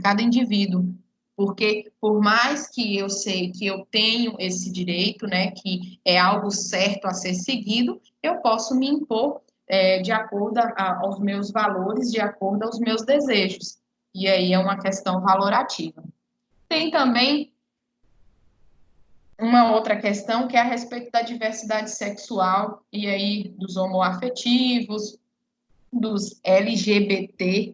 cada indivíduo, porque por mais que eu sei que eu tenho esse direito, né, que é algo certo a ser seguido, eu posso me impor de acordo aos meus valores, de acordo aos meus desejos. E aí é uma questão valorativa. Tem também uma outra questão que é a respeito da diversidade sexual e aí dos homoafetivos, dos LGBT,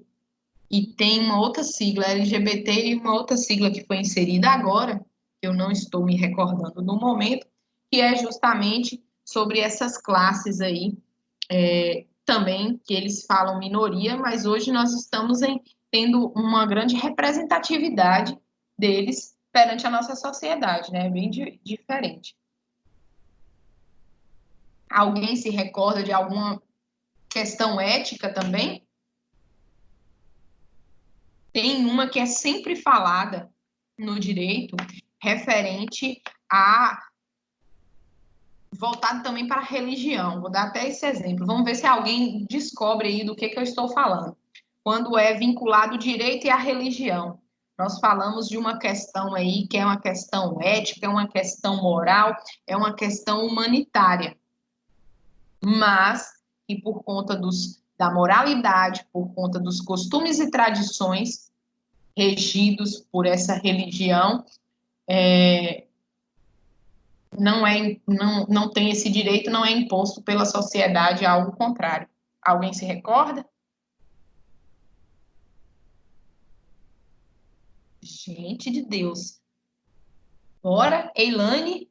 e tem uma outra sigla, LGBT, e uma outra sigla que foi inserida agora, que eu não estou me recordando no momento, que é justamente sobre essas classes aí, também, que eles falam minoria, mas hoje nós estamos tendo uma grande representatividade deles perante a nossa sociedade, né? Bem diferente. Alguém se recorda de alguma questão ética também? Tem uma que é sempre falada no direito, referente a voltado também para a religião. Vou dar até esse exemplo. Vamos ver se alguém descobre aí do que eu estou falando. Quando é vinculado o direito e a religião. Nós falamos de uma questão aí que é uma questão ética, é uma questão moral, é uma questão humanitária. Mas que por conta da moralidade, por conta dos costumes e tradições regidos por essa religião, não tem esse direito, não é imposto pela sociedade, algo contrário. Alguém se recorda? Gente de Deus. Bora, Eilane,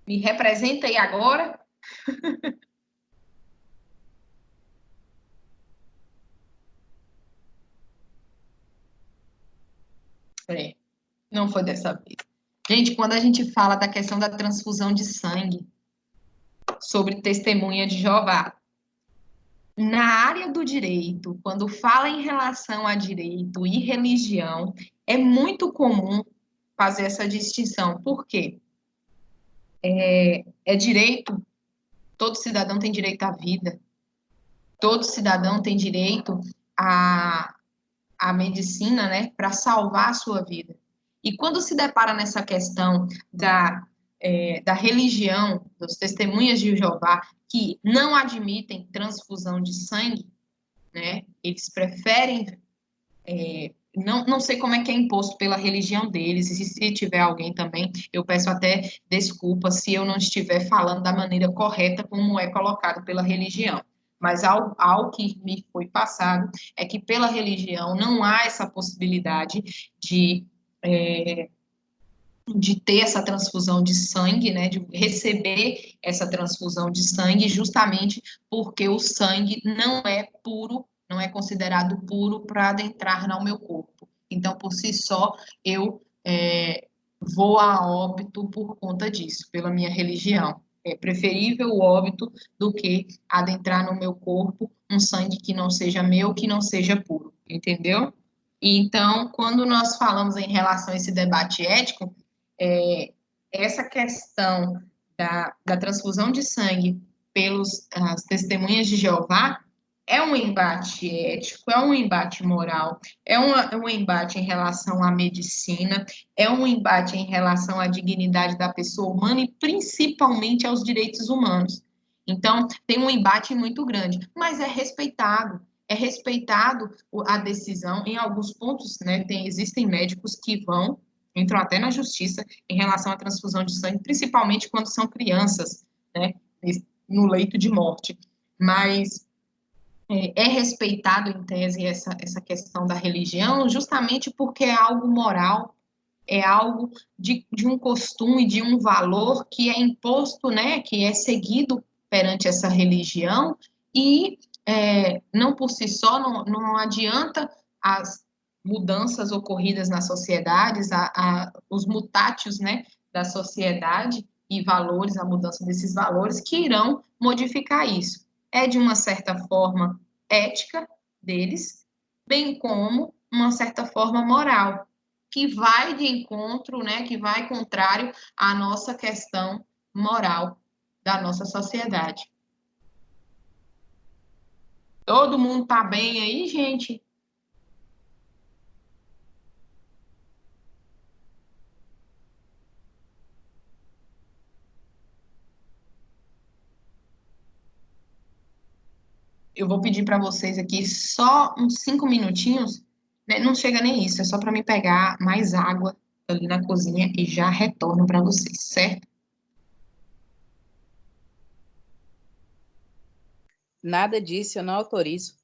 me representa aí agora. Não foi dessa vez. Gente, quando a gente fala da questão da transfusão de sangue, sobre testemunha de Jeová, na área do direito, quando fala em relação a direito e religião, é muito comum fazer essa distinção. Por quê? É direito, todo cidadão tem direito à vida, todo cidadão tem direito à medicina, né, para salvar a sua vida. E quando se depara nessa questão da religião, dos testemunhas de Jeová, que não admitem transfusão de sangue, né, eles preferem, não sei como é que é imposto pela religião deles, e se tiver alguém também, eu peço até desculpa se eu não estiver falando da maneira correta como é colocado pela religião. Mas ao que me foi passado é que pela religião não há essa possibilidade de ter essa transfusão de sangue, né, de receber essa transfusão de sangue, justamente porque o sangue não é puro, não é considerado puro para adentrar no meu corpo. Então, por si só, eu vou a óbito por conta disso, pela minha religião. É preferível o óbito do que adentrar no meu corpo um sangue que não seja meu, que não seja puro, entendeu? E então, quando nós falamos em relação a esse debate ético, essa questão da transfusão de sangue pelos as testemunhas de Jeová é um embate ético, é um embate moral, é um embate em relação à medicina, é um embate em relação à dignidade da pessoa humana e principalmente aos direitos humanos. Então, tem um embate muito grande, mas é respeitado a decisão. Em alguns pontos, né, existem médicos que entram até na justiça em relação à transfusão de sangue, principalmente quando são crianças, né, no leito de morte. Mas é respeitado, em tese, essa questão da religião, justamente porque é algo moral, é algo de um costume, de um valor que é imposto, né, que é seguido perante essa religião, e não por si só, não adianta as mudanças ocorridas nas sociedades, os mutátios, né, da sociedade e valores, a mudança desses valores, que irão modificar isso. É, de uma certa forma, ética deles, bem como uma certa forma moral, que vai de encontro, né, que vai contrário à nossa questão moral da nossa sociedade. Todo mundo tá bem aí, gente? Eu vou pedir para vocês aqui só uns 5 minutinhos, né? Não chega nem isso, é só para me pegar mais água ali na cozinha e já retorno para vocês, certo? Nada disso, eu não autorizo.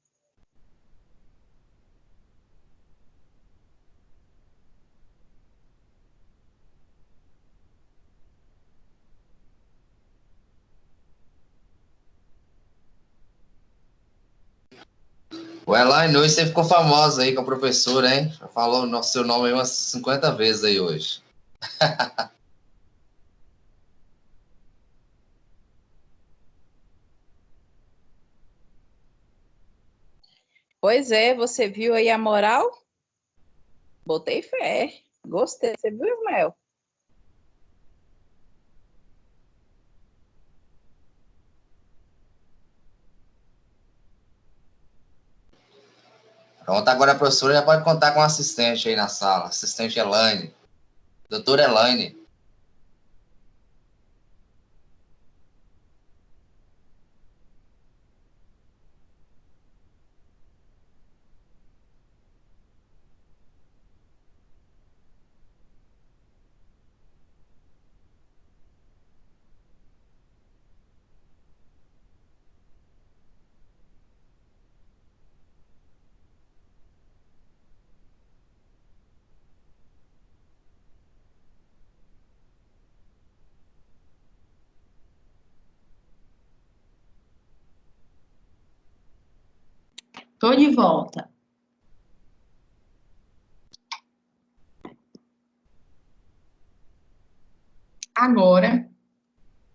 O Elaine, hoje você ficou famosa aí com a professora, hein? Já falou o seu nome aí umas 50 vezes aí hoje. Pois é, você viu aí a moral? Botei fé. Gostei. Você viu, Ismael? Pronto, agora a professora já pode contar com um assistente aí na sala. Assistente Elaine. Doutora Elaine. Tô de volta. Agora,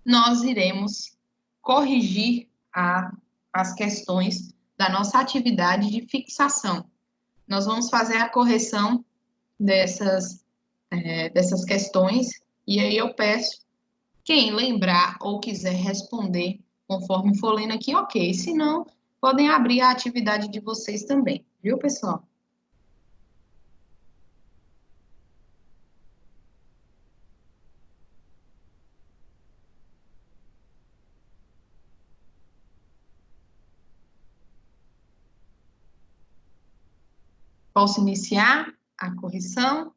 nós iremos corrigir a as questões da nossa atividade de fixação. Nós vamos fazer a correção dessas questões, e aí eu peço, quem lembrar ou quiser responder, conforme for lendo aqui, ok. Se não, podem abrir a atividade de vocês também, viu, pessoal? Posso iniciar a correção?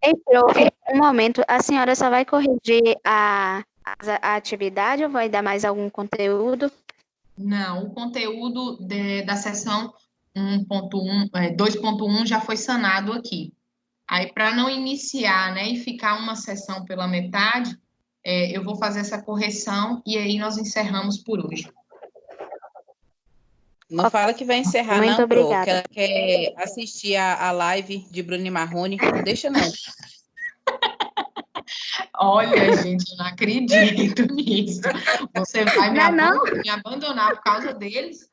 Ei, prof, um momento, a senhora só vai corrigir a atividade ou vai dar mais algum conteúdo? Não, o conteúdo da seção 2.1 já foi sanado aqui. Aí, para não iniciar, né, e ficar uma sessão pela metade, eu vou fazer essa correção e aí nós encerramos por hoje. Não fala que vai encerrar, Muito não, Pro, obrigada. que ela quer assistir a live de Bruno e Marrone. Não deixa, não. Olha, gente, eu não acredito nisso. Você vai me abandonar por causa deles?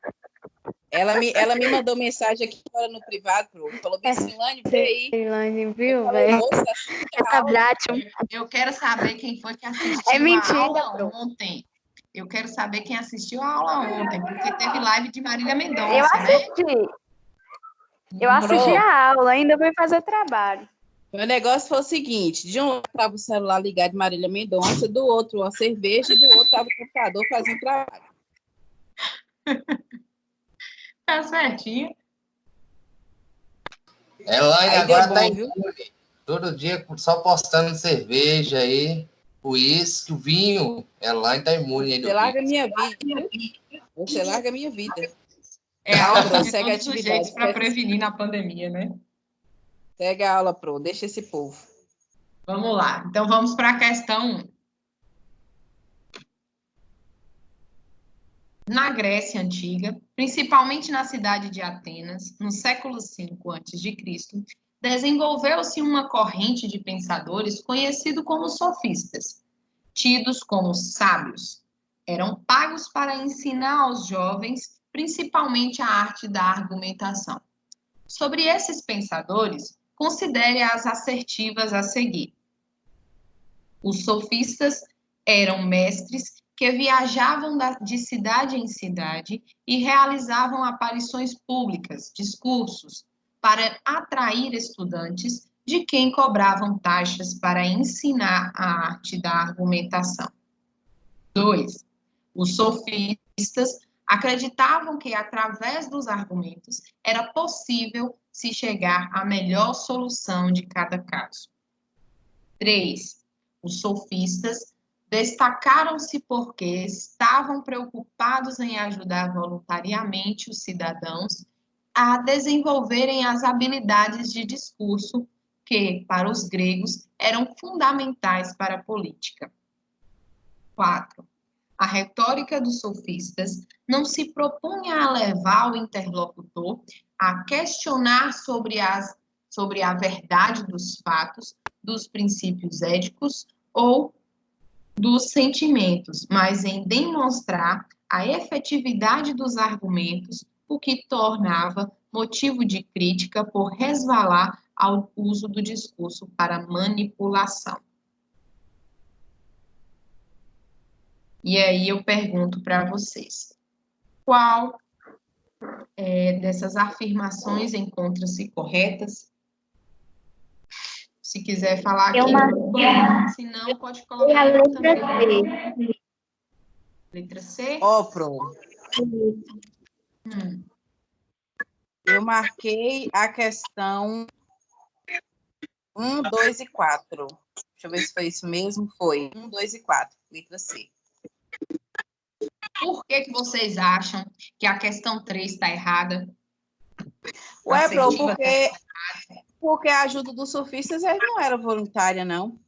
Ela me mandou mensagem aqui agora no privado, Pro. Falou, Vicilane, vê aí. Vicilane, viu, Falei, velho? moça, Essa Bratio. Eu quero saber quem foi que assistiu É mentira, a aula Pro. ontem. Eu quero saber quem assistiu a aula ontem, porque teve live de Marília Eu Mendonça, né? assisti. Eu assisti a aula, ainda fui fazer trabalho. O negócio foi o seguinte, de um lado estava o celular ligado de Marília Mendonça, do outro uma cerveja, e do outro estava o computador fazendo trabalho. Tá certinho. Elaine Aí agora deu tá bom, viu? imune. Todo dia só postando cerveja aí, uísque, vinho. Elaine tá imune aí do Você larga vinho. minha vida. Você larga minha vida. É a aula Pro, de segue a todos os atividade. jeitos para prevenir na pandemia, né? Segue a aula, Pro. Deixa esse povo. Vamos lá. Então, vamos para a questão 1. Na Grécia Antiga, principalmente na cidade de Atenas, no século V a.C., desenvolveu-se uma corrente de pensadores conhecido como sofistas, tidos como sábios. Eram pagos para ensinar aos jovens, principalmente a arte da argumentação. Sobre esses pensadores, considere as assertivas a seguir. Os sofistas eram mestres que viajavam de cidade em cidade e realizavam aparições públicas, discursos, para atrair estudantes de quem cobravam taxas para ensinar a arte da argumentação. 2. Os sofistas acreditavam que, através dos argumentos, era possível se chegar à melhor solução de cada caso. 3. Os sofistas destacaram-se porque estavam preocupados em ajudar voluntariamente os cidadãos a desenvolverem as habilidades de discurso que, para os gregos, eram fundamentais para a política. 4. A retórica dos sofistas não se propunha a levar o interlocutor a questionar sobre a verdade dos fatos, dos princípios éticos ou dos sentimentos, mas em demonstrar a efetividade dos argumentos, o que tornava motivo de crítica por resvalar ao uso do discurso para manipulação. E aí eu pergunto para vocês, qual dessas afirmações encontra-se corretas? Se quiser falar aqui, se não, pode colocar a aqui letra também. C. Letra C? Ó, Pro. Eu marquei a questão 1, 2 e 4. Deixa eu ver se foi isso mesmo. Foi 1, 2 e 4. Letra C. Por que vocês acham que a questão 3 está errada? Ué, Pro, porque a ajuda dos sofistas não era voluntária, não.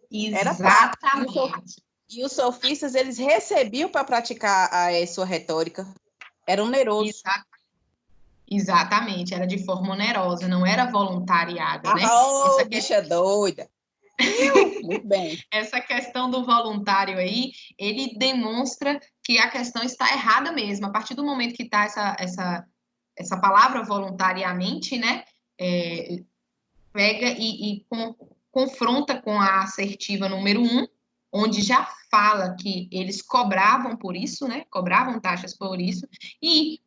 Exatamente. E os sofistas, eles recebiam para praticar a sua retórica. Era oneroso. Exatamente, era de forma onerosa, não era voluntariada, né? Essa bicha doida. Muito bem. Essa questão do voluntário aí, ele demonstra que a questão está errada mesmo. A partir do momento que está essa palavra voluntariamente, né, pega e confronta com a assertiva número 1, onde já fala que eles cobravam por isso, né, cobravam taxas por isso, e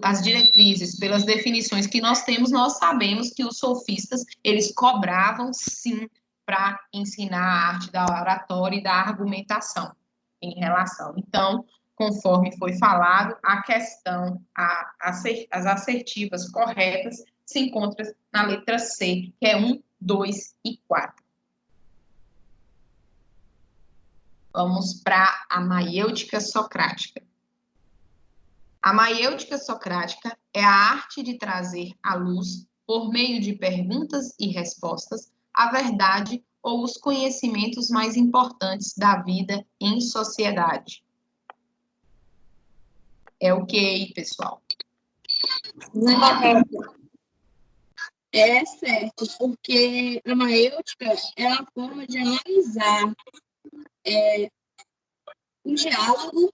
as diretrizes, pelas definições que nós temos, nós sabemos que os sofistas, eles cobravam sim para ensinar a arte da oratória e da argumentação em relação. Então, conforme foi falado, a questão, as assertivas corretas se encontram na letra C, que é 1, 2 e 4. Vamos para a maiêutica socrática. A maiêutica socrática é a arte de trazer à luz, por meio de perguntas e respostas, a verdade ou os conhecimentos mais importantes da vida em sociedade. É o que aí, pessoal? É certo, porque a maiêutica é uma forma de analisar um diálogo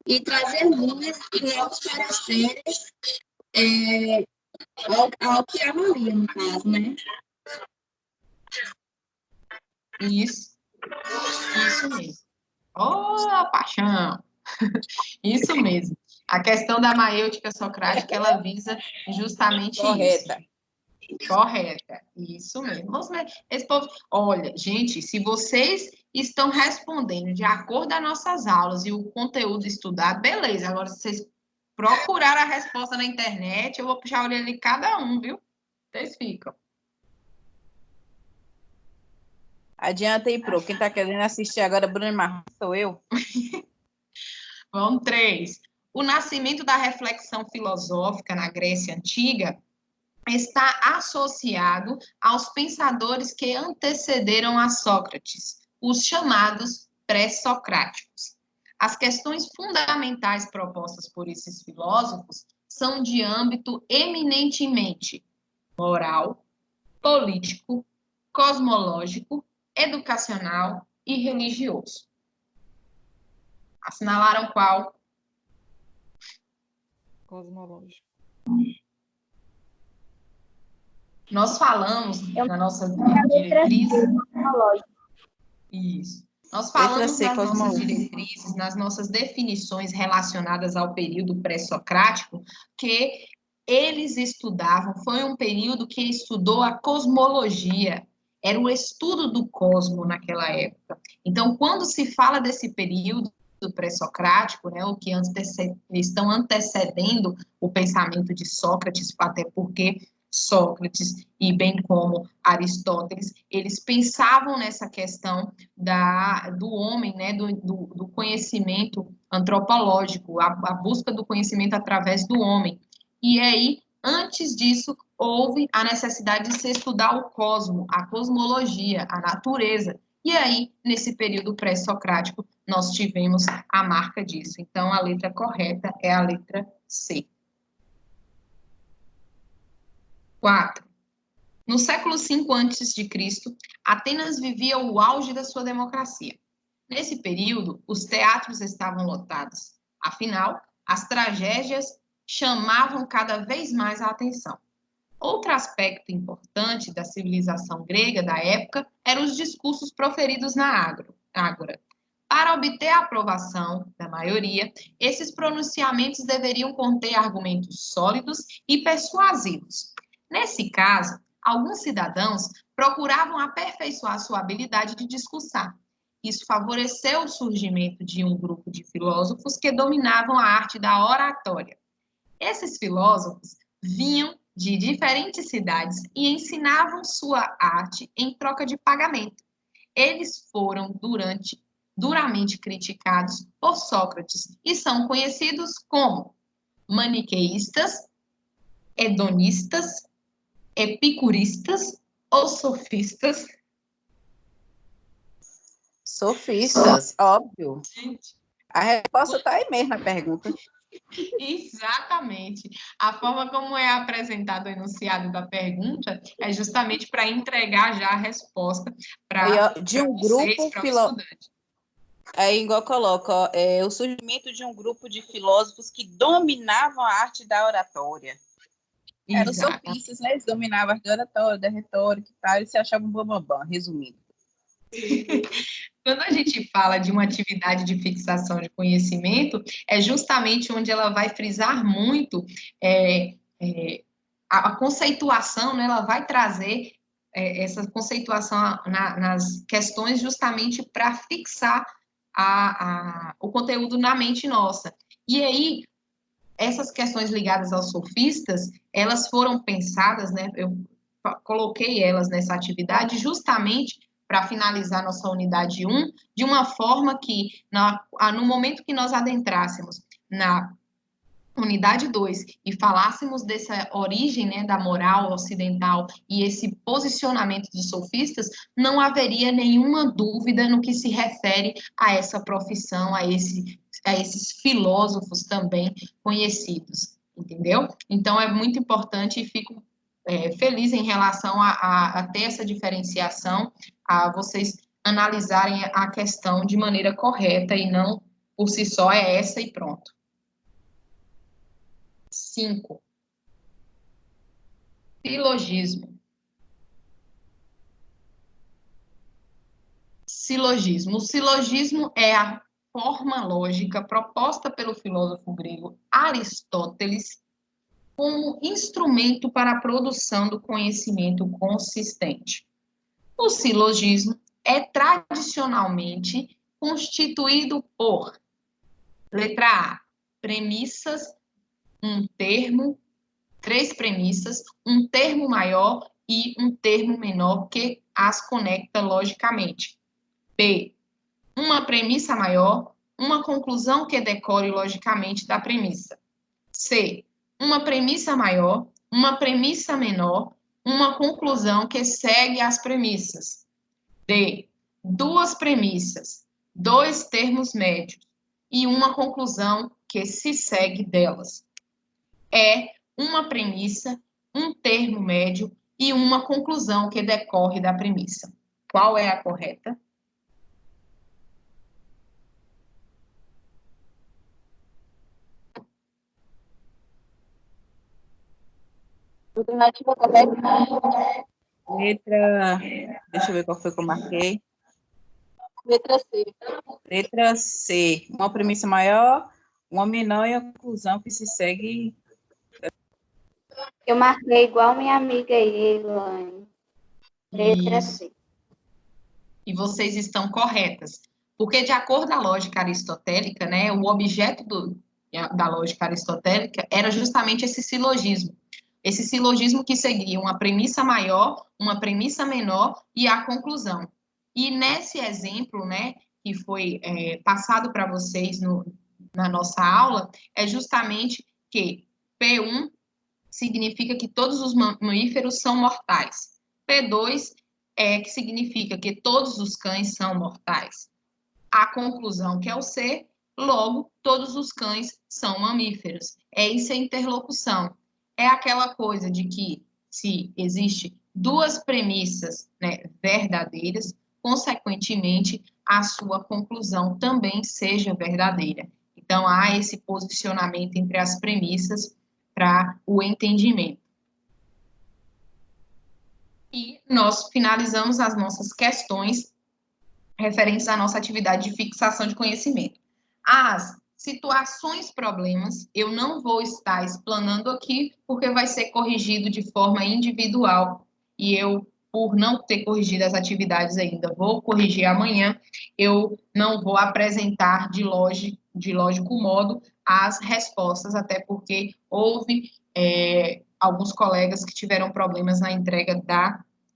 e trazer luz e novos pareceres ao que avalia, no caso, né? Isso mesmo. Oh, paixão! Isso mesmo. A questão da maiêutica socrática, ela visa justamente Correta. isso. Correta. Isso mesmo. Esse povo... Olha, gente, se vocês estão respondendo de acordo com as nossas aulas e o conteúdo estudado, beleza. Agora, se vocês procuraram a resposta na internet, eu vou puxar a orelha de cada um, viu? Vocês ficam. Adianta aí, Pro. Quem está querendo assistir agora, Bruno Marrom, sou eu. Vamos, 3. O nascimento da reflexão filosófica na Grécia Antiga está associado aos pensadores que antecederam a Sócrates, os chamados pré-socráticos. As questões fundamentais propostas por esses filósofos são de âmbito eminentemente moral, político, cosmológico, educacional e religioso. Assinalaram qual? Cosmológico. Nós falamos na nossa diretriz. Isso. Nós falamos nas nossas diretrizes, nas nossas definições relacionadas ao período pré-socrático, que eles estudavam, foi um período que estudou a cosmologia, era o estudo do cosmo naquela época. Então, quando se fala desse período pré-socrático, né, o que estão antecedendo o pensamento de Sócrates, até porque Sócrates e bem como Aristóteles, eles pensavam nessa questão do homem, né, do conhecimento antropológico, a busca do conhecimento através do homem. E aí, antes disso, houve a necessidade de se estudar o cosmo, a cosmologia, a natureza. E aí, nesse período pré-socrático, nós tivemos a marca disso. Então, a letra correta é a letra C. 4. No século V a.C., Atenas vivia o auge da sua democracia. Nesse período, os teatros estavam lotados. Afinal, as tragédias chamavam cada vez mais a atenção. Outro aspecto importante da civilização grega da época eram os discursos proferidos na ágora. Para obter a aprovação da maioria, esses pronunciamentos deveriam conter argumentos sólidos e persuasivos. Nesse caso, alguns cidadãos procuravam aperfeiçoar sua habilidade de discursar. Isso favoreceu o surgimento de um grupo de filósofos que dominavam a arte da oratória. Esses filósofos vinham de diferentes cidades e ensinavam sua arte em troca de pagamento. Eles foram duramente criticados por Sócrates e são conhecidos como maniqueístas, hedonistas, epicuristas ou sofistas? Sofistas, óbvio. A resposta está aí mesmo na pergunta. Exatamente. A forma como é apresentado o enunciado da pergunta é justamente para entregar já a resposta para de um vocês, grupo para o estudante. Aí, igual coloca, ó, o surgimento de um grupo de filósofos que dominavam a arte da oratória. Eram sofistas, né? Eles dominavam a arte da oratória, da retórica e tal, eles se achavam bambambam, resumindo. Quando a gente fala de uma atividade de fixação de conhecimento, é justamente onde ela vai frisar muito a conceituação, né? Ela vai trazer essa conceituação nas questões justamente para fixar o conteúdo na mente nossa. E aí, essas questões ligadas aos sofistas, elas foram pensadas, né? Eu coloquei elas nessa atividade justamente para finalizar nossa unidade 1, de uma forma que, no momento que nós adentrássemos na unidade 2 e falássemos dessa origem, né, da moral ocidental e esse posicionamento dos sofistas, não haveria nenhuma dúvida no que se refere a essa profissão, a esses filósofos também conhecidos, entendeu? Então, é muito importante e fico feliz em relação a ter essa diferenciação, a vocês analisarem a questão de maneira correta e não por si só é essa e pronto. 5. Silogismo. Silogismo. O silogismo é a forma lógica proposta pelo filósofo grego Aristóteles como instrumento para a produção do conhecimento consistente. O silogismo é tradicionalmente constituído por, letra A, premissas, um termo, 3 premissas, um termo maior e um termo menor que as conecta logicamente. B, uma premissa maior, uma conclusão que decore logicamente da premissa. C, uma premissa maior, uma premissa menor, uma conclusão que segue as premissas. D, 2 premissas, 2 termos médios e uma conclusão que se segue delas. É uma premissa, um termo médio e uma conclusão que decorre da premissa. Qual é a correta? Alternativa correta. Letra. Deixa eu ver qual foi que eu marquei. Letra C. Letra C. Uma premissa maior, uma menor e a conclusão que se segue. Eu marquei igual minha amiga aí, Elaine. Letra Isso. C. E vocês estão corretas. Porque, de acordo com a lógica aristotélica, né, o objeto da lógica aristotélica era justamente esse silogismo. Esse silogismo que seguia uma premissa maior, uma premissa menor e a conclusão. E nesse exemplo, né, que foi passado para vocês na nossa aula, é justamente que P1 significa que todos os mamíferos são mortais. P2 que significa que todos os cães são mortais. A conclusão, que é o C, logo, todos os cães são mamíferos. É isso a interlocução. É aquela coisa de que se existe 2 premissas, né, verdadeiras, consequentemente, a sua conclusão também seja verdadeira. Então, há esse posicionamento entre as premissas para o entendimento. E nós finalizamos as nossas questões referentes à nossa atividade de fixação de conhecimento. As situações, problemas, eu não vou estar explanando aqui, porque vai ser corrigido de forma individual, e eu, por não ter corrigido as atividades ainda, vou corrigir amanhã, eu não vou apresentar de lógico modo as respostas, até porque houve alguns colegas que tiveram problemas na entrega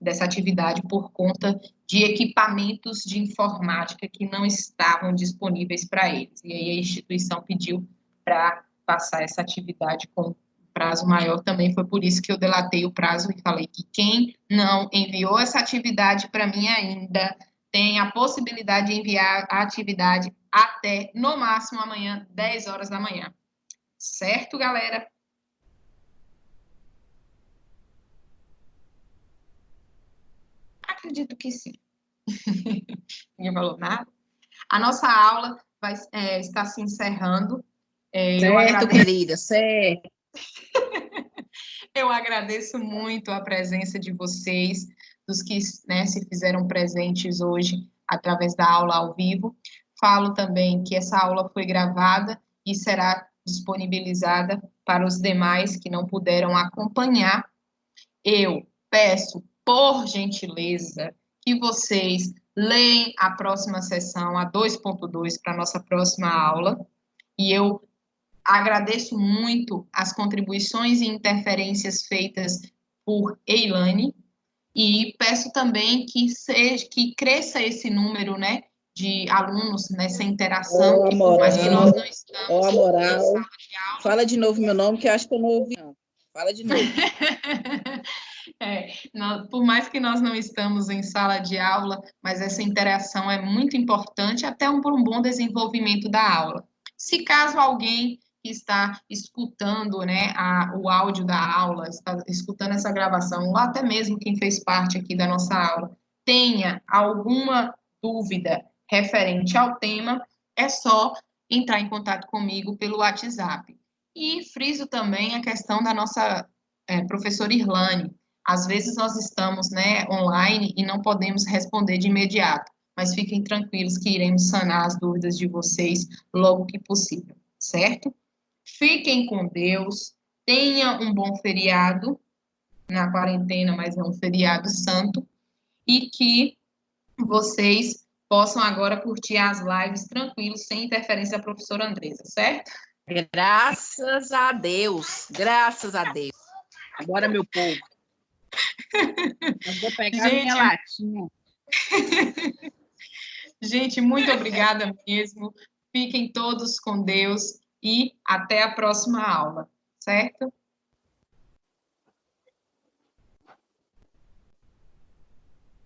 dessa atividade por conta de equipamentos de informática que não estavam disponíveis para eles. E aí a instituição pediu para passar essa atividade com prazo maior também. Foi por isso que eu delatei o prazo e falei que quem não enviou essa atividade para mim ainda tem a possibilidade de enviar a atividade até, no máximo, amanhã, 10 horas da manhã. Certo, galera? Acredito que sim. Ninguém falou nada. A nossa aula vai estar se encerrando. Certo, querida, certo. Eu agradeço muito a presença de vocês, dos que, né, se fizeram presentes hoje através da aula ao vivo. Falo também que essa aula foi gravada e será disponibilizada para os demais que não puderam acompanhar. Eu peço, por gentileza, que vocês leem a próxima sessão, a 2.2, para a nossa próxima aula. E eu agradeço muito as contribuições e interferências feitas por Eilane e peço também que cresça esse número, né, de alunos nessa interação, que por mais que nós não estamos a moral. em sala de aula... Fala de novo meu nome, que eu acho que eu não ouvi, não. Fala de novo. Por mais que nós não estamos em sala de aula, mas essa interação é muito importante até por um bom desenvolvimento da aula. Se caso alguém que está escutando, né, o áudio da aula, está escutando essa gravação, ou até mesmo quem fez parte aqui da nossa aula, tenha alguma dúvida referente ao tema, é só entrar em contato comigo pelo WhatsApp. E friso também a questão da nossa professora Irlane. Às vezes nós estamos, né, online e não podemos responder de imediato, mas fiquem tranquilos que iremos sanar as dúvidas de vocês logo que possível, certo? Fiquem com Deus, tenha um bom feriado, na quarentena, mas é um feriado santo, e que vocês possam agora curtir as lives tranquilos, sem interferência da professora Andresa, certo? Graças a Deus, graças a Deus. Agora, meu povo. Eu vou pegar minha latinha. Gente, muito obrigada mesmo. Fiquem todos com Deus e até a próxima aula, certo?